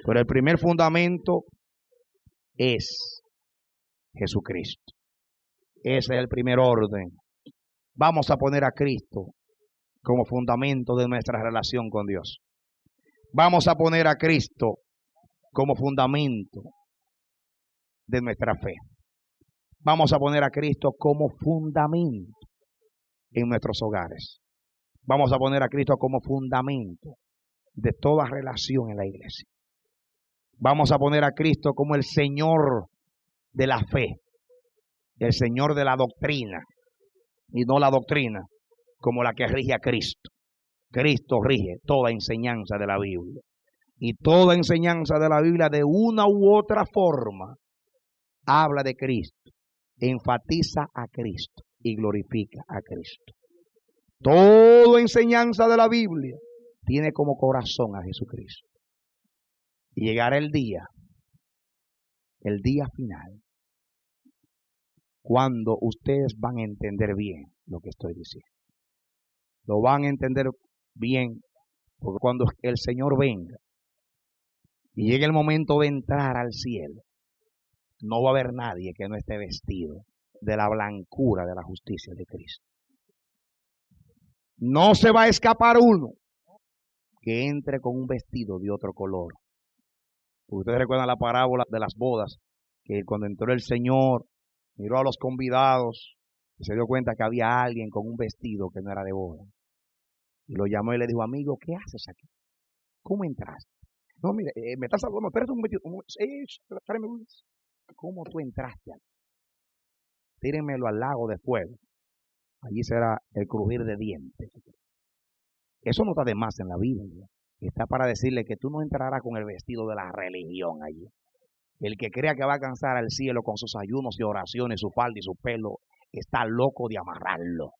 Pero el primer fundamento es Jesucristo. Ese es el primer orden. Vamos a poner a Cristo como fundamento de nuestra relación con Dios. Vamos a poner a Cristo como fundamento de nuestra fe. Vamos a poner a Cristo como fundamento en nuestros hogares. Vamos a poner a Cristo como fundamento de toda relación en la iglesia. Vamos a poner a Cristo como el Señor de la fe, el Señor de la doctrina, y no la doctrina como la que rige a Cristo. Cristo rige toda enseñanza de la Biblia. Y toda enseñanza de la Biblia de una u otra forma habla de Cristo, enfatiza a Cristo y glorifica a Cristo. Toda enseñanza de la Biblia tiene como corazón a Jesucristo. Y llegará el día final, cuando ustedes van a entender bien lo que estoy diciendo. Lo van a entender bien, porque cuando el Señor venga y llegue el momento de entrar al cielo, no va a haber nadie que no esté vestido de la blancura de la justicia de Cristo. No se va a escapar uno que entre con un vestido de otro color. Ustedes recuerdan la parábola de las bodas, que cuando entró el Señor, miró a los convidados y se dio cuenta que había alguien con un vestido que no era de boda. Y lo llamó y le dijo: amigo, ¿qué haces aquí? ¿Cómo entraste? No, mire, me estás saludando, espérate un momentito. ¿Cómo tú entraste aquí? Tírenmelo al lago de fuego. Allí será el crujir de dientes. Eso no está de más en la Biblia. está para decirle que tú no entrarás con el vestido de la religión allí. El que crea que va a alcanzar al cielo con sus ayunos y oraciones, su falda y su pelo, está loco de amarrarlo.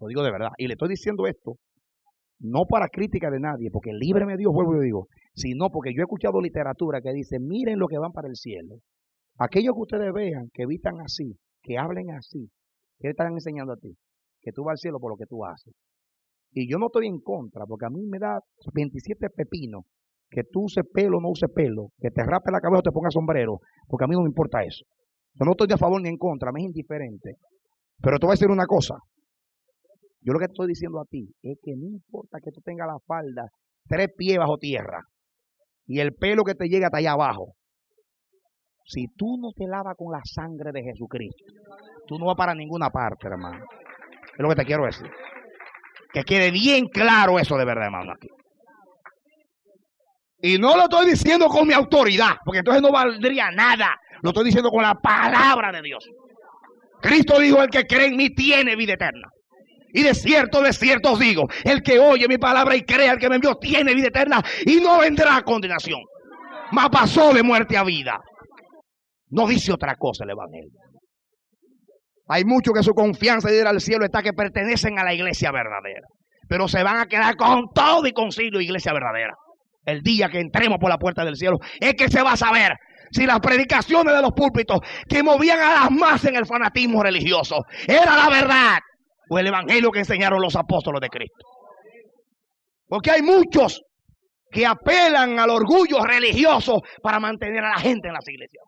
Lo digo de verdad. Y le estoy diciendo esto, no para crítica de nadie, porque líbreme Dios, vuelvo y digo, sino porque yo he escuchado literatura que dice, miren lo que van para el cielo. Aquellos que ustedes vean, que vistan así, que hablen así, ¿qué están enseñando a ti? Que tú vas al cielo por lo que tú haces. Y yo no estoy en contra, porque a mí me da 27 pepinos que tú uses pelo o no uses pelo, que te rape la cabeza o te pongas sombrero, porque a mí no me importa eso. Yo no estoy de a favor ni en contra, me es indiferente. Pero te voy a decir una cosa. Yo lo que te estoy diciendo a ti es que no importa que tú tengas la falda 3 pies bajo tierra y el pelo que te llega hasta allá abajo. Si tú no te lavas con la sangre de Jesucristo, tú no vas para ninguna parte, hermano. Es lo que te quiero decir. Que quede bien claro eso de verdad, hermano, aquí. Y no lo estoy diciendo con mi autoridad, porque entonces no valdría nada. Lo estoy diciendo con la palabra de Dios. Cristo dijo, el que cree en mí tiene vida eterna. Y de cierto os digo, el que oye mi palabra y crea el que me envió tiene vida eterna y no vendrá a condenación, mas pasó de muerte a vida. No dice otra cosa el evangelio. Hay muchos que su confianza de ir al cielo está que pertenecen a la iglesia verdadera, pero se van a quedar con todo y concilio iglesia verdadera. El día que entremos por la puerta del cielo es que se va a saber si las predicaciones de los púlpitos que movían a las masas en el fanatismo religioso era la verdad o el evangelio que enseñaron los apóstoles de Cristo. Porque hay muchos que apelan al orgullo religioso para mantener a la gente en las iglesias.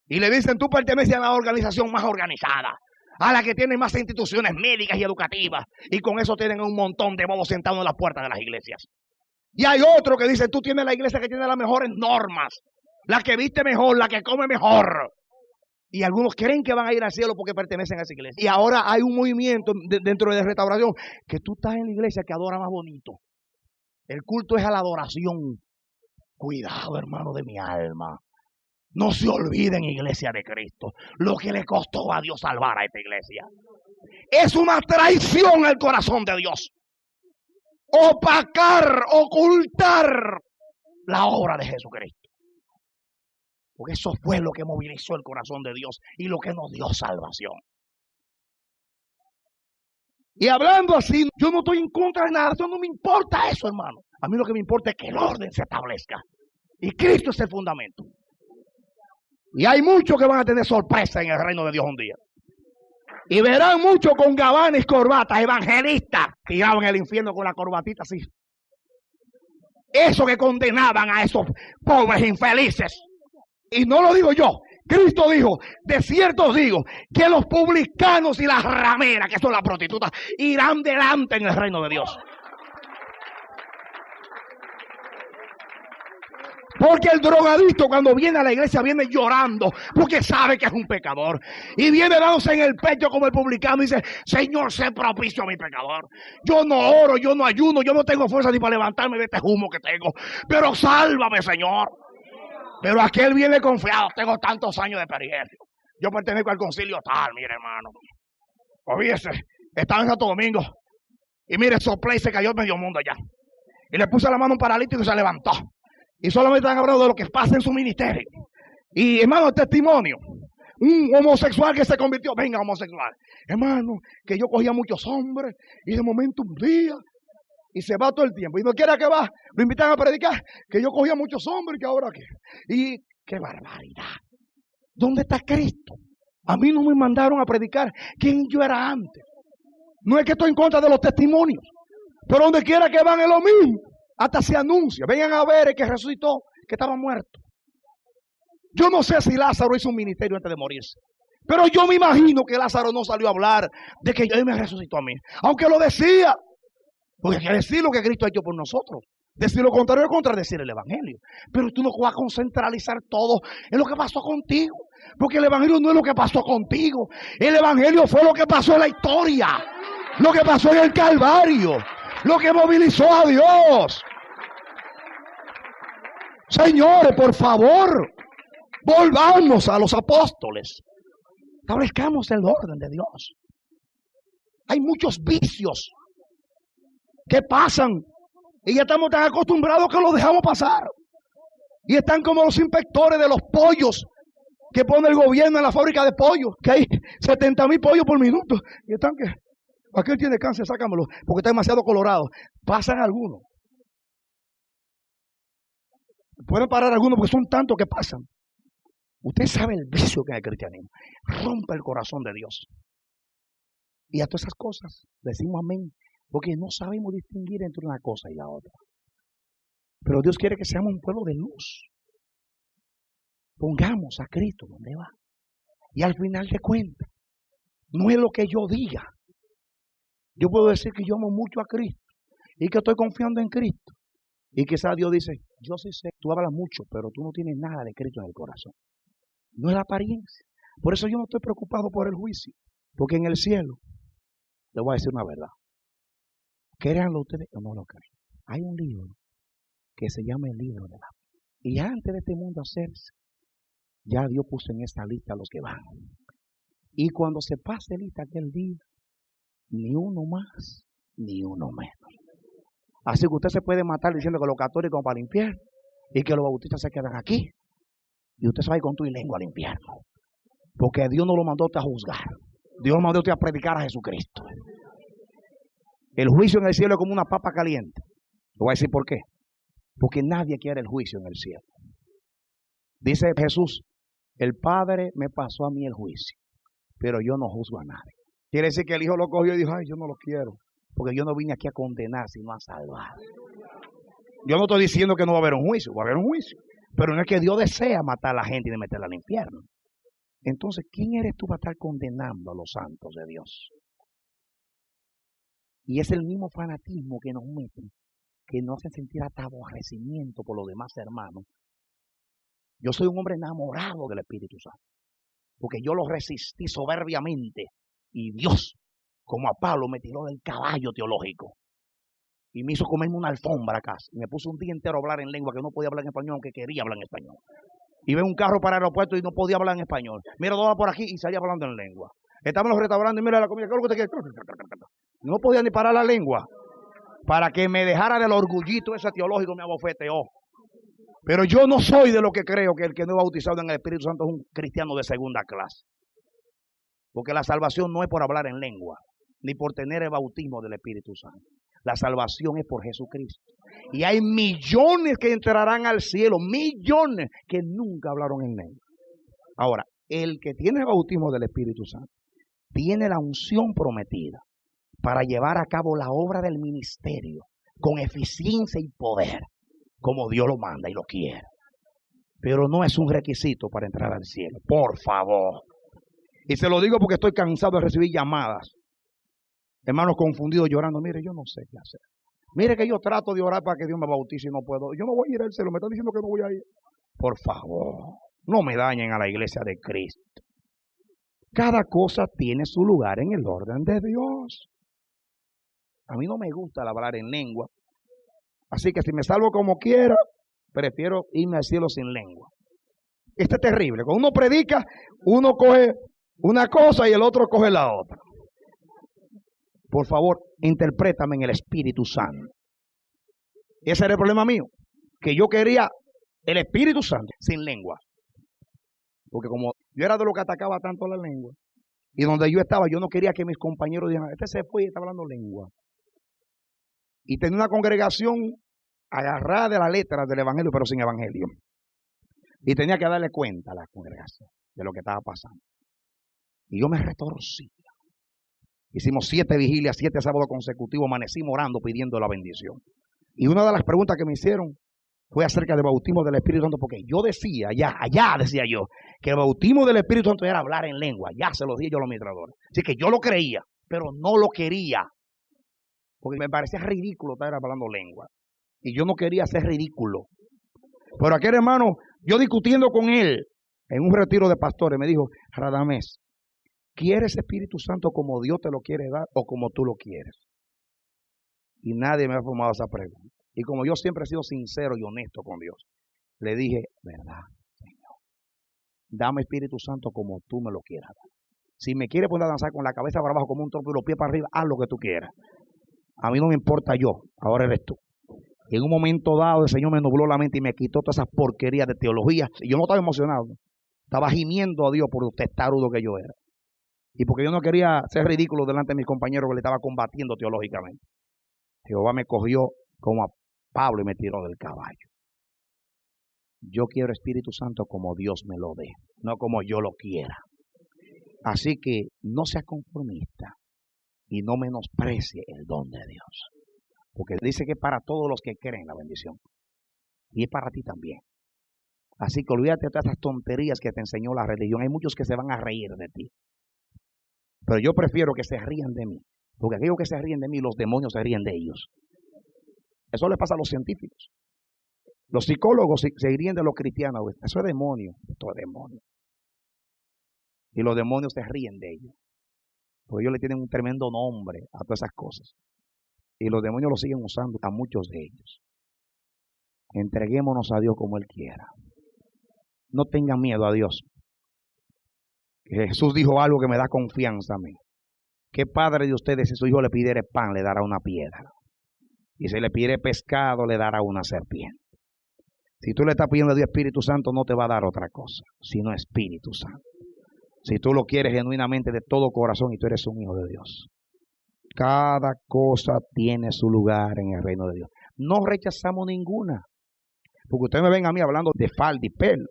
Y le dicen, tú perteneces a la organización más organizada, a la que tiene más instituciones médicas y educativas, y con eso tienen un montón de bobos sentados en las puertas de las iglesias. Y hay otro que dice, tú tienes la iglesia que tiene las mejores normas, la que viste mejor, la que come mejor. Y algunos creen que van a ir al cielo porque pertenecen a esa iglesia. Y ahora hay un movimiento dentro de restauración que tú estás en la iglesia que adora más bonito. El culto es a la adoración. Cuidado, hermano de mi alma. No se olviden, iglesia de Cristo, lo que le costó a Dios salvar a esta iglesia. Es una traición al corazón de Dios. Opacar, ocultar la obra de Jesucristo. Porque eso fue lo que movilizó el corazón de Dios y lo que nos dio salvación. Y hablando así, yo no estoy en contra de nada, eso no me importa eso, hermano. A mí lo que me importa es que el orden se establezca. Y Cristo es el fundamento. Y hay muchos que van a tener sorpresa en el reino de Dios un día. Y verán muchos con gabanes y corbatas, evangelistas, tirados en el infierno con la corbatita así. Eso que condenaban a esos pobres infelices. Y no lo digo yo, Cristo dijo, de cierto os digo, que los publicanos y las rameras, que son las prostitutas, irán delante en el reino de Dios. Porque el drogadicto cuando viene a la iglesia viene llorando porque sabe que es un pecador. Y viene dándose en el pecho como el publicano y dice, Señor, sé propicio a mi pecador. Yo no oro, yo no ayuno, yo no tengo fuerza ni para levantarme de este humo que tengo. Pero sálvame, Señor. Pero aquel viene confiado, tengo tantos años de experiencia. Yo pertenezco al concilio tal, mire hermano. Oíese, estaba en Santo Domingo. Y mire, soplé y se cayó medio mundo allá. Y le puse la mano a un paralítico y se levantó. Y solamente están hablando de lo que pasa en su ministerio. Y hermano, el testimonio. Un homosexual que se convirtió. Venga, homosexual. Hermano, que yo cogía muchos hombres. Y de momento un día. Y se va todo el tiempo. Y no quiera que va. Lo invitan a predicar. Que yo cogía muchos hombres. Que ahora qué. Y qué barbaridad. ¿Dónde está Cristo? A mí no me mandaron a predicar quién yo era antes. No es que estoy en contra de los testimonios. Pero donde quiera que van es lo mismo. Hasta se anuncia, vengan a ver el que resucitó, que estaba muerto. Yo no sé si Lázaro hizo un ministerio antes de morirse, pero yo me imagino que Lázaro no salió a hablar de que Él me resucitó a mí, aunque lo decía, porque hay que decir lo que Cristo ha hecho por nosotros. Decir lo contrario es contradecir el evangelio. Pero tú no vas a concentralizar todo en lo que pasó contigo, porque el evangelio no es lo que pasó contigo. El evangelio fue lo que pasó en la historia, lo que pasó en el Calvario, lo que movilizó a Dios. Señores, por favor, volvamos a los apóstoles. Establezcamos el orden de Dios. Hay muchos vicios que pasan. Y ya estamos tan acostumbrados que los dejamos pasar. Y están como los inspectores de los pollos que pone el gobierno en la fábrica de pollos, que hay 70,000 pollos por minuto. Y están que, aquel tiene cáncer, sácamelo, porque está demasiado colorado. Pasan algunos. Pueden parar algunos porque son tantos que pasan. Usted sabe el vicio que hay en el cristianismo. Rompe el corazón de Dios. Y a todas esas cosas decimos amén, porque no sabemos distinguir entre una cosa y la otra. Pero Dios quiere que seamos un pueblo de luz. Pongamos a Cristo donde va. Y al final de cuentas, no es lo que yo diga. Yo puedo decir que yo amo mucho a Cristo y que estoy confiando en Cristo. Y quizás Dios dice, yo sí sé, tú hablas mucho, pero tú no tienes nada de Cristo en el corazón. No es la apariencia. Por eso yo no estoy preocupado por el juicio. Porque en el cielo, le voy a decir una verdad. Créanlo ustedes o no lo crean. Hay un libro que se llama el libro de la vida. Y antes de este mundo hacerse, ya Dios puso en esta lista a los que van. Y cuando se pase lista aquel día, ni uno más, ni uno menos. Así que usted se puede matar diciendo que los católicos van para el infierno y que los bautistas se quedan aquí. Y usted se va a ir con tu lengua al infierno. Porque Dios no lo mandó a usted a juzgar. Dios lo mandó a usted a predicar a Jesucristo. El juicio en el cielo es como una papa caliente. Le voy a decir por qué. Porque nadie quiere el juicio en el cielo. Dice Jesús, el Padre me pasó a mí el juicio, pero yo no juzgo a nadie. Quiere decir que el Hijo lo cogió y dijo, ay, yo no lo quiero, porque yo no vine aquí a condenar, sino a salvar. Yo no estoy diciendo que no va a haber un juicio, va a haber un juicio. Pero no es que Dios desea matar a la gente y meterla al infierno. Entonces, ¿quién eres tú para estar condenando a los santos de Dios? Y es el mismo fanatismo que nos meten, que nos hacen sentir hasta aborrecimiento por los demás hermanos. Yo soy un hombre enamorado del Espíritu Santo, porque yo lo resistí soberbiamente. Y Dios, como a Pablo, me tiró del caballo teológico. Y me hizo comerme una alfombra acá. Y me puso un día entero a hablar en lengua que no podía hablar en español, aunque quería hablar en español. Y ve un carro para el aeropuerto y no podía hablar en español. Mira, dos por aquí y salía hablando en lengua. Estaba en los restaurantes y mira la comida. No podía ni parar la lengua. Para que me dejara del orgullito ese teológico me abofeteó. Pero yo no soy de lo que creo que el que no es bautizado en el Espíritu Santo es un cristiano de segunda clase. Porque la salvación no es por hablar en lengua, ni por tener el bautismo del Espíritu Santo. La salvación es por Jesucristo. Y hay millones que entrarán al cielo, millones que nunca hablaron en lengua. Ahora, el que tiene el bautismo del Espíritu Santo tiene la unción prometida para llevar a cabo la obra del ministerio con eficiencia y poder, como Dios lo manda y lo quiere. Pero no es un requisito para entrar al cielo, por favor. Y se lo digo porque estoy cansado de recibir llamadas. Hermanos confundidos llorando, mire, yo no sé qué hacer. Mire que yo trato de orar para que Dios me bautice y no puedo. Yo no voy a ir al cielo, me están diciendo que no voy a ir. Por favor, no me dañen a la iglesia de Cristo. Cada cosa tiene su lugar en el orden de Dios. A mí no me gusta hablar en lengua. Así que si me salvo como quiera, prefiero irme al cielo sin lengua. Esto es terrible. Cuando uno predica, uno coge una cosa y el otro coge la otra. Por favor, interprétame en el Espíritu Santo. Ese era el problema mío. Que yo quería el Espíritu Santo sin lengua. Porque como yo era de lo que atacaba tanto la lengua, y donde yo estaba, yo no quería que mis compañeros dijeran, este se fue y está hablando lengua. Y tenía una congregación agarrada de la letra del evangelio, pero sin evangelio. Y tenía que darle cuenta a la congregación de lo que estaba pasando. Y yo me retorcía. Hicimos 7 vigilias, 7 sábados consecutivos, amanecimos orando, pidiendo la bendición. Y una de las preguntas que me hicieron fue acerca del bautismo del Espíritu Santo, porque yo decía, allá decía yo, que el bautismo del Espíritu Santo era hablar en lengua. Ya se lo dije yo a los administradores. Así que yo lo creía, pero no lo quería. Porque me parecía ridículo estar hablando lengua. Y yo no quería ser ridículo. Pero aquel hermano, yo discutiendo con él en un retiro de pastores, me dijo, Radamés, ¿quieres Espíritu Santo como Dios te lo quiere dar o como tú lo quieres? Y nadie me ha formado esa pregunta. Y como yo siempre he sido sincero y honesto con Dios, le dije, verdad, Señor, dame Espíritu Santo como tú me lo quieras dar. Si me quieres poner a danzar con la cabeza para abajo como un trompo y los pies para arriba, haz lo que tú quieras. A mí no me importa yo, ahora eres tú. Y en un momento dado el Señor me nubló la mente y me quitó todas esas porquerías de teología. Y yo no estaba emocionado. Estaba gimiendo a Dios por lo testarudo que yo era. Y porque yo no quería ser ridículo delante de mis compañeros que le estaba combatiendo teológicamente. Jehová me cogió como a Pablo y me tiró del caballo. Yo quiero Espíritu Santo como Dios me lo dé, no como yo lo quiera. Así que no seas conformista y no menosprecie el don de Dios. Porque dice que para todos los que creen la bendición. Y es para ti también. Así que olvídate de todas esas tonterías que te enseñó la religión. Hay muchos que se van a reír de ti. Pero yo prefiero que se rían de mí. Porque aquellos que se ríen de mí, los demonios se ríen de ellos. Eso le pasa a los científicos. Los psicólogos se ríen de los cristianos. Eso es demonio. Esto es demonio. Y los demonios se ríen de ellos. Porque ellos le tienen un tremendo nombre a todas esas cosas. Y los demonios lo siguen usando a muchos de ellos. Entreguémonos a Dios como Él quiera. No tengan miedo a Dios. Jesús dijo algo que me da confianza a mí. ¿Qué padre de ustedes, si su hijo le pidiere pan, le dará una piedra? Y si le pidiere pescado, le dará una serpiente. Si tú le estás pidiendo a Dios Espíritu Santo, no te va a dar otra cosa, sino Espíritu Santo. Si tú lo quieres genuinamente de todo corazón y tú eres un hijo de Dios. Cada cosa tiene su lugar en el reino de Dios. No rechazamos ninguna. Porque ustedes me ven a mí hablando de falda y pelo.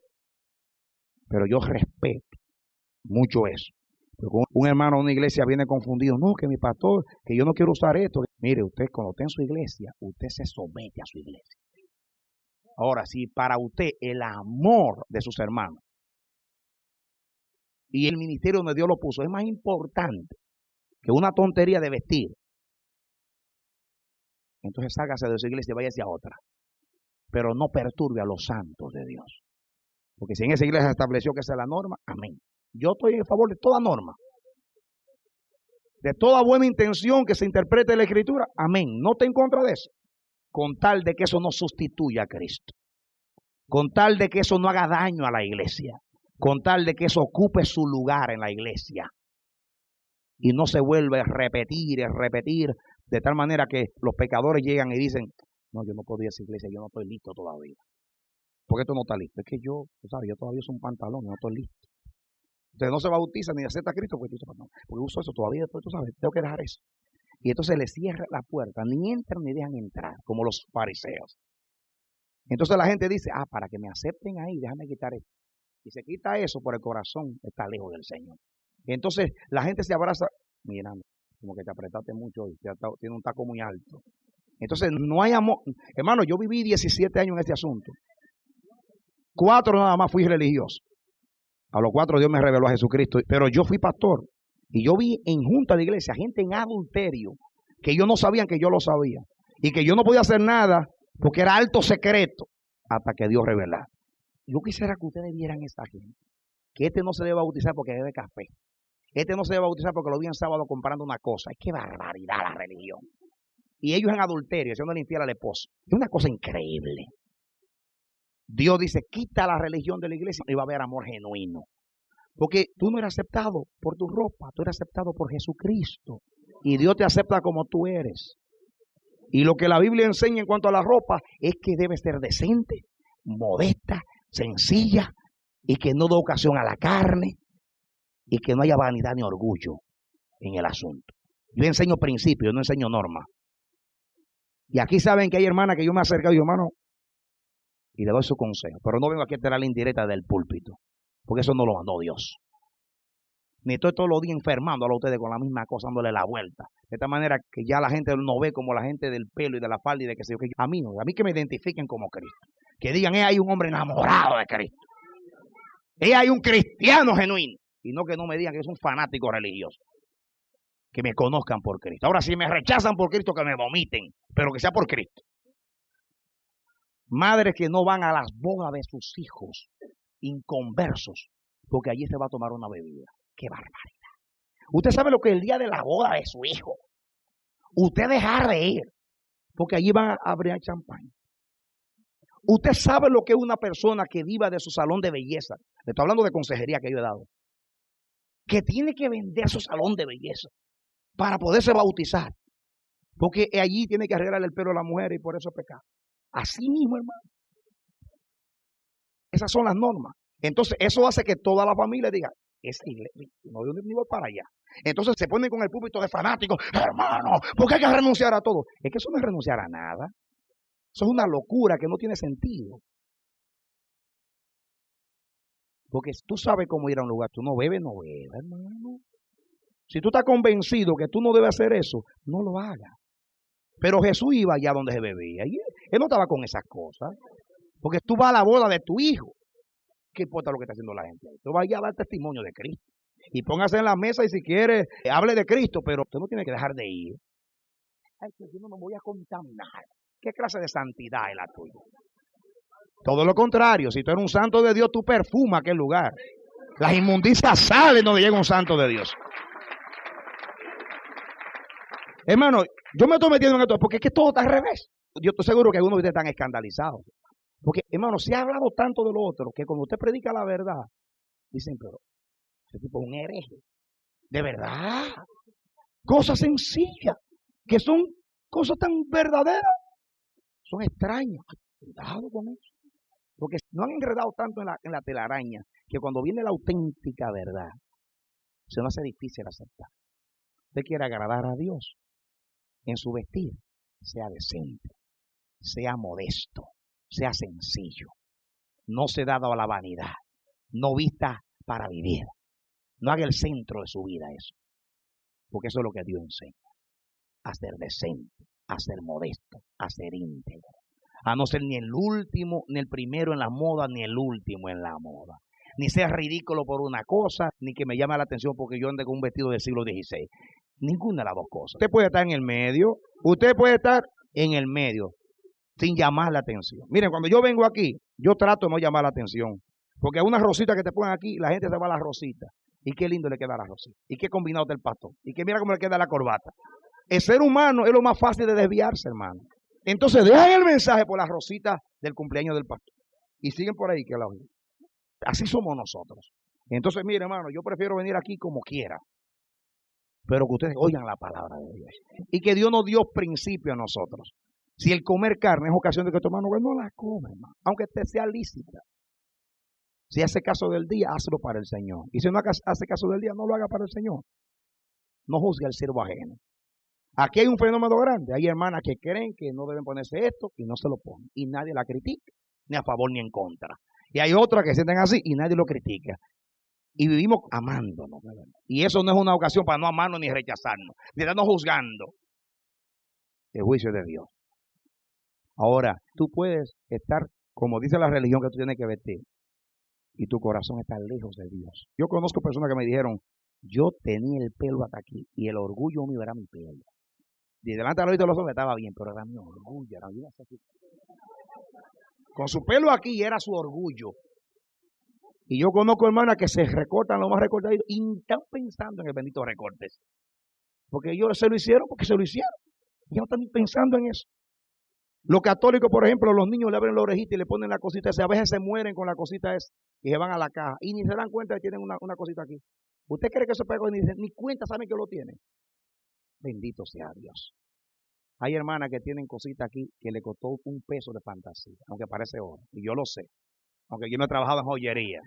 Pero yo respeto mucho eso. Porque un hermano de una iglesia viene confundido. No, que mi pastor, que yo no quiero usar esto. Mire, usted cuando está en su iglesia, usted se somete a su iglesia. Ahora, si para usted el amor de sus hermanos y el ministerio donde Dios lo puso es más importante que una tontería de vestir, entonces sálgase de su iglesia y váyase a otra. Pero no perturbe a los santos de Dios. Porque si en esa iglesia se estableció que esa es la norma, amén. Yo estoy en favor de toda norma. De toda buena intención que se interprete la Escritura, amén. No estoy en contra de eso. Con tal de que eso no sustituya a Cristo. Con tal de que eso no haga daño a la iglesia. Con tal de que eso ocupe su lugar en la iglesia. Y no se vuelve a repetir, de tal manera que los pecadores llegan y dicen, no, yo no puedo ir a esa iglesia, yo no estoy listo todavía. ¿Por qué tú no estás listo? Es que yo, tú sabes, yo todavía uso un pantalón, no estoy listo. Usted no se bautiza ni acepta a Cristo porque uso eso todavía, tú sabes, tengo que dejar eso. Y entonces le cierra la puerta, ni entran ni dejan entrar, como los fariseos. Entonces la gente dice, para que me acepten ahí, déjame quitar esto. Y se quita eso por el corazón, está lejos del Señor. Y entonces la gente se abraza, mira, como que te apretaste mucho hoy, tiene un taco muy alto. Entonces no hay amor. Hermano, yo viví 17 años en este asunto. 4 nada más fui religioso. A los 4 Dios me reveló a Jesucristo. Pero yo fui pastor. Y yo vi en junta de iglesia gente en adulterio. Que ellos no sabían que yo lo sabía. Y que yo no podía hacer nada porque era alto secreto. Hasta que Dios revelara. Yo quisiera que ustedes vieran a esta gente. Que este no se debe bautizar porque bebe café. Este no se debe bautizar porque lo vi en sábado comprando una cosa. Es que barbaridad la religión. Y ellos en adulterio, haciendo infiel al esposo. Es una cosa increíble. Dios dice, quita la religión de la iglesia y va a haber amor genuino. Porque tú no eres aceptado por tu ropa, tú eres aceptado por Jesucristo. Y Dios te acepta como tú eres. Y lo que la Biblia enseña en cuanto a la ropa es que debe ser decente, modesta, sencilla y que no dé ocasión a la carne y que no haya vanidad ni orgullo en el asunto. Yo enseño principios, no enseño normas. Y aquí saben que hay hermanas que yo me he acercado y digo, hermano, y le doy su consejo, pero no vengo aquí a tirar la indirecta del púlpito, porque eso no lo mandó Dios. Ni estoy todos los días enfermándolo a ustedes con la misma cosa, dándole la vuelta. De esta manera que ya la gente no ve como la gente del pelo y de la falda y de que sé yo. A mí no, a mí que me identifiquen como Cristo. Que digan, hay un hombre enamorado de Cristo. Hay un cristiano genuino. Y no que no me digan que es un fanático religioso. Que me conozcan por Cristo. Ahora, si me rechazan por Cristo, que me vomiten, pero que sea por Cristo. Madres que no van a las bodas de sus hijos, inconversos, porque allí se va a tomar una bebida. ¡Qué barbaridad! Usted sabe lo que es el día de la boda de su hijo. Usted deja de ir, porque allí van a abrir champán. Usted sabe lo que es una persona que viva de su salón de belleza. Le estoy hablando de consejería que yo he dado. Que tiene que vender su salón de belleza para poderse bautizar. Porque allí tiene que arreglar el pelo a la mujer y por eso es pecado. Así mismo, hermano. Esas son las normas. Entonces, eso hace que toda la familia diga, esa iglesia, no ni voy para allá. Entonces se ponen con el púlpito de fanáticos, hermano, ¿por qué hay que renunciar a todo? Es que eso no es renunciar a nada. Eso es una locura que no tiene sentido. Porque tú sabes cómo ir a un lugar, tú no bebes, hermano. Si tú estás convencido que tú no debes hacer eso, no lo hagas. Pero Jesús iba allá donde se bebía y él no estaba con esas cosas. Porque tú vas a la boda de tu hijo. ¿Qué importa lo que está haciendo la gente? Tú vas allá a dar testimonio de Cristo. Y póngase en la mesa y si quiere, hable de Cristo, pero usted no tiene que dejar de ir. Ay, que yo no me voy a contaminar. ¿Qué clase de santidad es la tuya? Todo lo contrario, si tú eres un santo de Dios, tú perfumas aquel lugar. Las inmundicias salen donde llega un santo de Dios. Hermano, yo me estoy metiendo en esto porque es que todo está al revés. Yo estoy seguro que algunos de ustedes están escandalizados. Porque, hermano, se ha hablado tanto de lo otro que cuando usted predica la verdad, dicen, pero ese tipo es un hereje. De verdad. Cosas sencillas, que son cosas tan verdaderas, son extrañas. Cuidado con eso. Porque no han enredado tanto en la telaraña que cuando viene la auténtica verdad, se nos hace difícil aceptar. Usted quiere agradar a Dios en su vestir, sea decente, sea modesto, sea sencillo, no se dado a la vanidad, no vista para vivir, no haga el centro de su vida eso, porque eso es lo que Dios enseña, a ser decente, a ser modesto, a ser íntegro, a no ser ni el último, ni el primero en la moda, ni el último en la moda, ni ser ridículo por una cosa, ni que me llame la atención porque yo ande con un vestido del siglo XVI, ninguna de las dos cosas. Usted puede estar en el medio, sin llamar la atención. Miren, cuando yo vengo aquí, yo trato de no llamar la atención. Porque una rosita que te ponen aquí, la gente se va a la rosita. Y qué lindo le queda la rosita. Y qué combinado del pastor. Y que mira cómo le queda la corbata. El ser humano es lo más fácil de desviarse, hermano. Entonces dejan el mensaje por las rositas del cumpleaños del pastor. Y siguen por ahí que la oyen. Así somos nosotros. Entonces, mire, hermano, yo prefiero venir aquí como quiera. Pero que ustedes oigan la palabra de Dios. Y que Dios nos dio principio a nosotros. Si el comer carne es ocasión de que tu hermano no la come, hermano, aunque te sea lícita. Si hace caso del día, hazlo para el Señor. Y si no hace caso del día, no lo haga para el Señor. No juzgue al siervo ajeno. Aquí hay un fenómeno grande. Hay hermanas que creen que no deben ponerse esto y no se lo ponen. Y nadie la critica, ni a favor ni en contra. Y hay otras que se sienten así y nadie lo critica. Y vivimos amándonos. Y eso no es una ocasión para no amarnos ni rechazarnos, ni estarnos juzgando. El juicio de Dios. Ahora, tú puedes estar, como dice la religión, que tú tienes que vestir, y tu corazón está lejos de Dios. Yo conozco personas que me dijeron, yo tenía el pelo hasta aquí, y el orgullo mío era mi pelo. Y delante de los hombres estaba bien, pero era mi orgullo. Con su pelo aquí era su orgullo. Y yo conozco hermanas que se recortan lo más recortadito y están pensando en el bendito recortes. Porque ellos se lo hicieron porque se lo hicieron. Y no están pensando en eso. Los católicos, por ejemplo, los niños le abren la orejita y le ponen la cosita esa. A veces se mueren con la cosita esa y se van a la caja. Y ni se dan cuenta que tienen una cosita aquí. ¿Usted cree que eso pegó? Ni cuenta saben que lo tienen. Bendito sea Dios. Hay hermanas que tienen cositas aquí que le costó $1 de fantasía, aunque parece oro. Y yo lo sé. Aunque yo no he trabajado en joyería.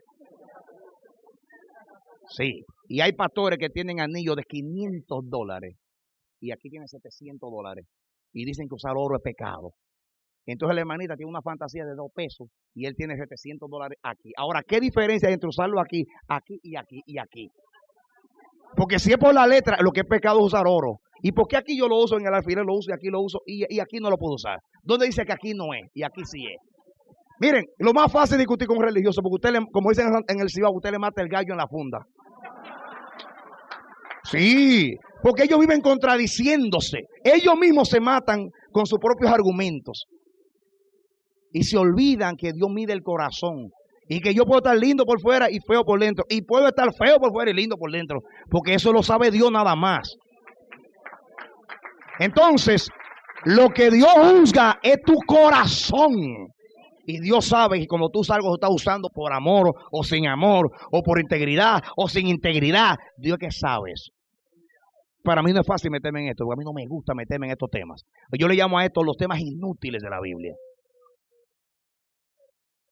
Sí. Y hay pastores que tienen anillos de $500. Y aquí tienen $700. Y dicen que usar oro es pecado. Entonces la hermanita tiene una fantasía de $2 y él tiene $700 aquí. Ahora, ¿qué diferencia hay entre usarlo aquí, aquí y aquí y aquí? Porque si es por la letra, lo que es pecado es usar oro. ¿Y por qué aquí yo lo uso en el alfiler, lo uso y aquí lo uso y aquí no lo puedo usar? ¿Dónde dice que aquí no es y aquí sí es? Miren, lo más fácil es discutir con un religioso, porque usted, como dicen en el Cibao, usted le mata el gallo en la funda. Sí, porque ellos viven contradiciéndose. Ellos mismos se matan con sus propios argumentos. Y se olvidan que Dios mide el corazón. Y que yo puedo estar lindo por fuera y feo por dentro. Y puedo estar feo por fuera y lindo por dentro. Porque eso lo sabe Dios nada más. Entonces, lo que Dios juzga es tu corazón. Y Dios sabe que cuando tú salgas lo estás usando por amor o sin amor, o por integridad o sin integridad. Dios que sabe eso. Para mí no es fácil meterme en esto, porque a mí no me gusta meterme en estos temas. Yo le llamo a estos los temas inútiles de la Biblia.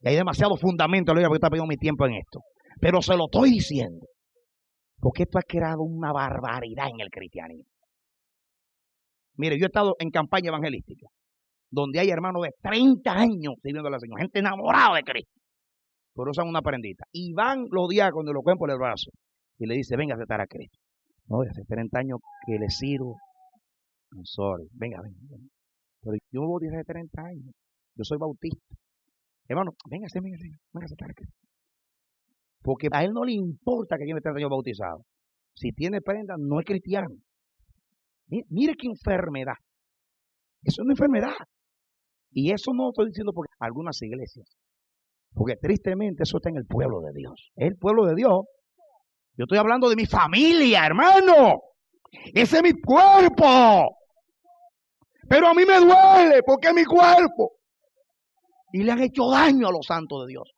Y hay demasiado fundamento, porque está perdiendo mi tiempo en esto. Pero se lo estoy diciendo, porque esto ha creado una barbaridad en el cristianismo. Mire, yo he estado en campaña evangelística, donde hay hermanos de 30 años sirviendo al Señor, gente enamorada de Cristo, pero usan una prendita. Y van los diáconos y lo cogen por el brazo y le dice, venga a aceptar a Cristo. No, hace 30 años que le sirvo. I'm sorry, venga. Pero yo me bauticé hace 30 años. Yo soy bautista. Hermano, venga a aceptar a Cristo. Porque a él no le importa que lleve 30 años bautizado. Si tiene prenda, no es cristiano. Mire qué enfermedad. Eso es una enfermedad. Y eso no lo estoy diciendo por algunas iglesias. Porque tristemente eso está en el pueblo de Dios. Es el pueblo de Dios. Yo estoy hablando de mi familia, hermano. Ese es mi cuerpo. Pero a mí me duele porque es mi cuerpo. Y le han hecho daño a los santos de Dios.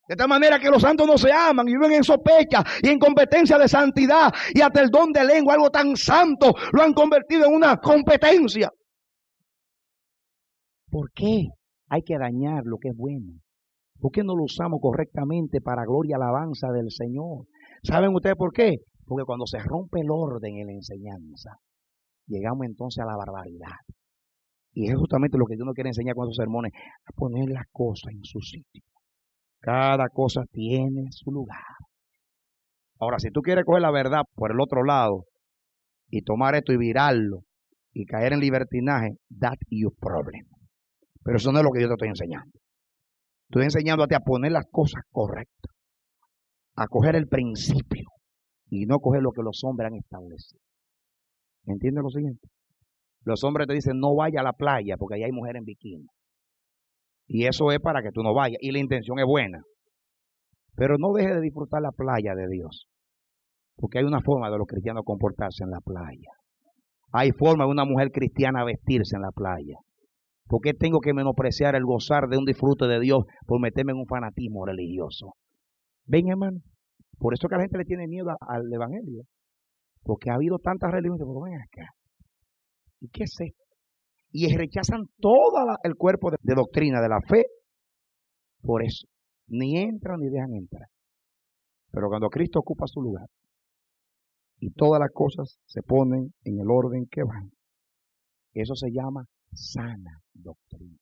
De tal manera que los santos no se aman y viven en sospecha y en competencia de santidad. Y hasta el don de lengua, algo tan santo, lo han convertido en una competencia. ¿Por qué hay que dañar lo que es bueno? ¿Por qué no lo usamos correctamente para gloria y alabanza del Señor? ¿Saben ustedes por qué? Porque cuando se rompe el orden en la enseñanza, llegamos entonces a la barbaridad. Y es justamente lo que Dios nos quiere enseñar con esos sermones, a poner las cosas en su sitio. Cada cosa tiene su lugar. Ahora, si tú quieres coger la verdad por el otro lado y tomar esto y virarlo y caer en libertinaje, that's your problem. Pero eso no es lo que yo te estoy enseñando. Estoy enseñándote a poner las cosas correctas, a coger el principio y no coger lo que los hombres han establecido. ¿Entiendes lo siguiente? Los hombres te dicen no vaya a la playa porque allá hay mujeres en bikini. Y eso es para que tú no vayas. Y la intención es buena. Pero no dejes de disfrutar la playa de Dios. Porque hay una forma de los cristianos comportarse en la playa. Hay forma de una mujer cristiana vestirse en la playa. ¿Por qué tengo que menospreciar el gozar de un disfrute de Dios por meterme en un fanatismo religioso? Ven, hermano. Por eso que a la gente le tiene miedo al evangelio. Porque ha habido tantas religiones. Pero ven acá. ¿Y qué es esto? Y rechazan todo el cuerpo de doctrina de la fe. Por eso. Ni entran ni dejan entrar. Pero cuando Cristo ocupa su lugar y todas las cosas se ponen en el orden que van, eso se llama sana doctrina.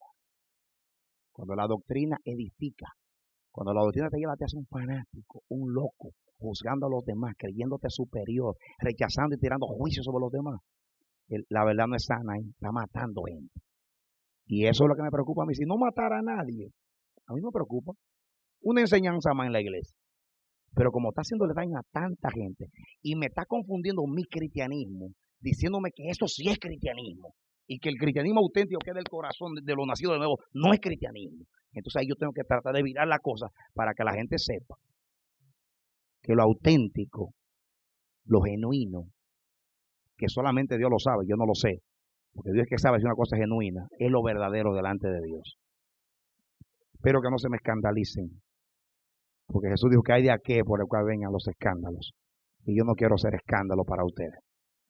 Cuando la doctrina edifica, cuando la doctrina te lleva, te hace un fanático, un loco, juzgando a los demás, creyéndote superior, rechazando y tirando juicios sobre los demás. La verdad no es sana, está matando gente. Y eso es lo que me preocupa a mí. Si no matara a nadie, a mí no me preocupa. Una enseñanza más en la iglesia. Pero como está haciéndole daño a tanta gente y me está confundiendo mi cristianismo, diciéndome que eso sí es cristianismo y que el cristianismo auténtico que es del corazón de los nacidos de nuevo no es cristianismo. Entonces ahí yo tengo que tratar de virar la cosa para que la gente sepa que lo auténtico, lo genuino, que solamente Dios lo sabe, yo no lo sé, porque Dios es que sabe si una cosa es genuina, es lo verdadero delante de Dios. Espero que no se me escandalicen, porque Jesús dijo que hay de aquel por el cual vengan los escándalos, y yo no quiero ser escándalo para ustedes.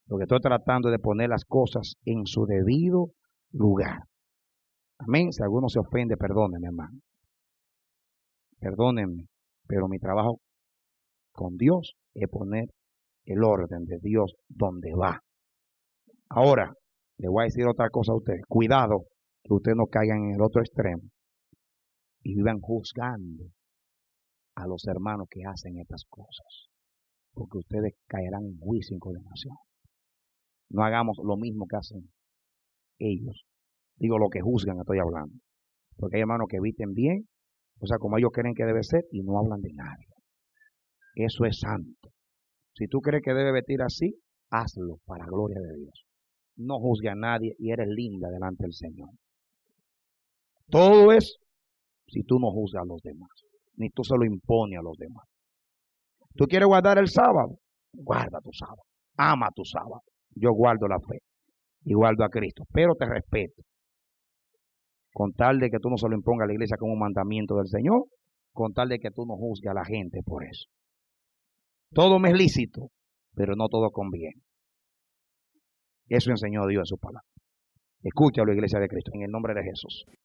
Lo que estoy tratando es de poner las cosas en su debido lugar. Amén. Si alguno se ofende, perdónenme, hermano. Perdónenme, pero mi trabajo con Dios es poner el orden de Dios donde va. Ahora, le voy a decir otra cosa a ustedes. Cuidado que ustedes no caigan en el otro extremo y vivan juzgando a los hermanos que hacen estas cosas, porque ustedes caerán en juicio y en condenación. No hagamos lo mismo que hacen ellos. Digo, lo que juzgan estoy hablando. Porque hay hermanos que visten bien, o sea, como ellos creen que debe ser, y no hablan de nadie. Eso es santo. Si tú crees que debe vestir así, hazlo para la gloria de Dios. No juzgue a nadie y eres linda delante del Señor. Todo es si tú no juzgas a los demás, ni tú se lo impones a los demás. ¿Tú quieres guardar el sábado? Guarda tu sábado. Ama tu sábado. Yo guardo la fe y guardo a Cristo, pero te respeto. Con tal de que tú no se lo impongas a la iglesia como un mandamiento del Señor, con tal de que tú no juzgues a la gente por eso. Todo me es lícito, pero no todo conviene. Eso enseñó Dios en su palabra. Escúchalo, Iglesia de Cristo, en el nombre de Jesús.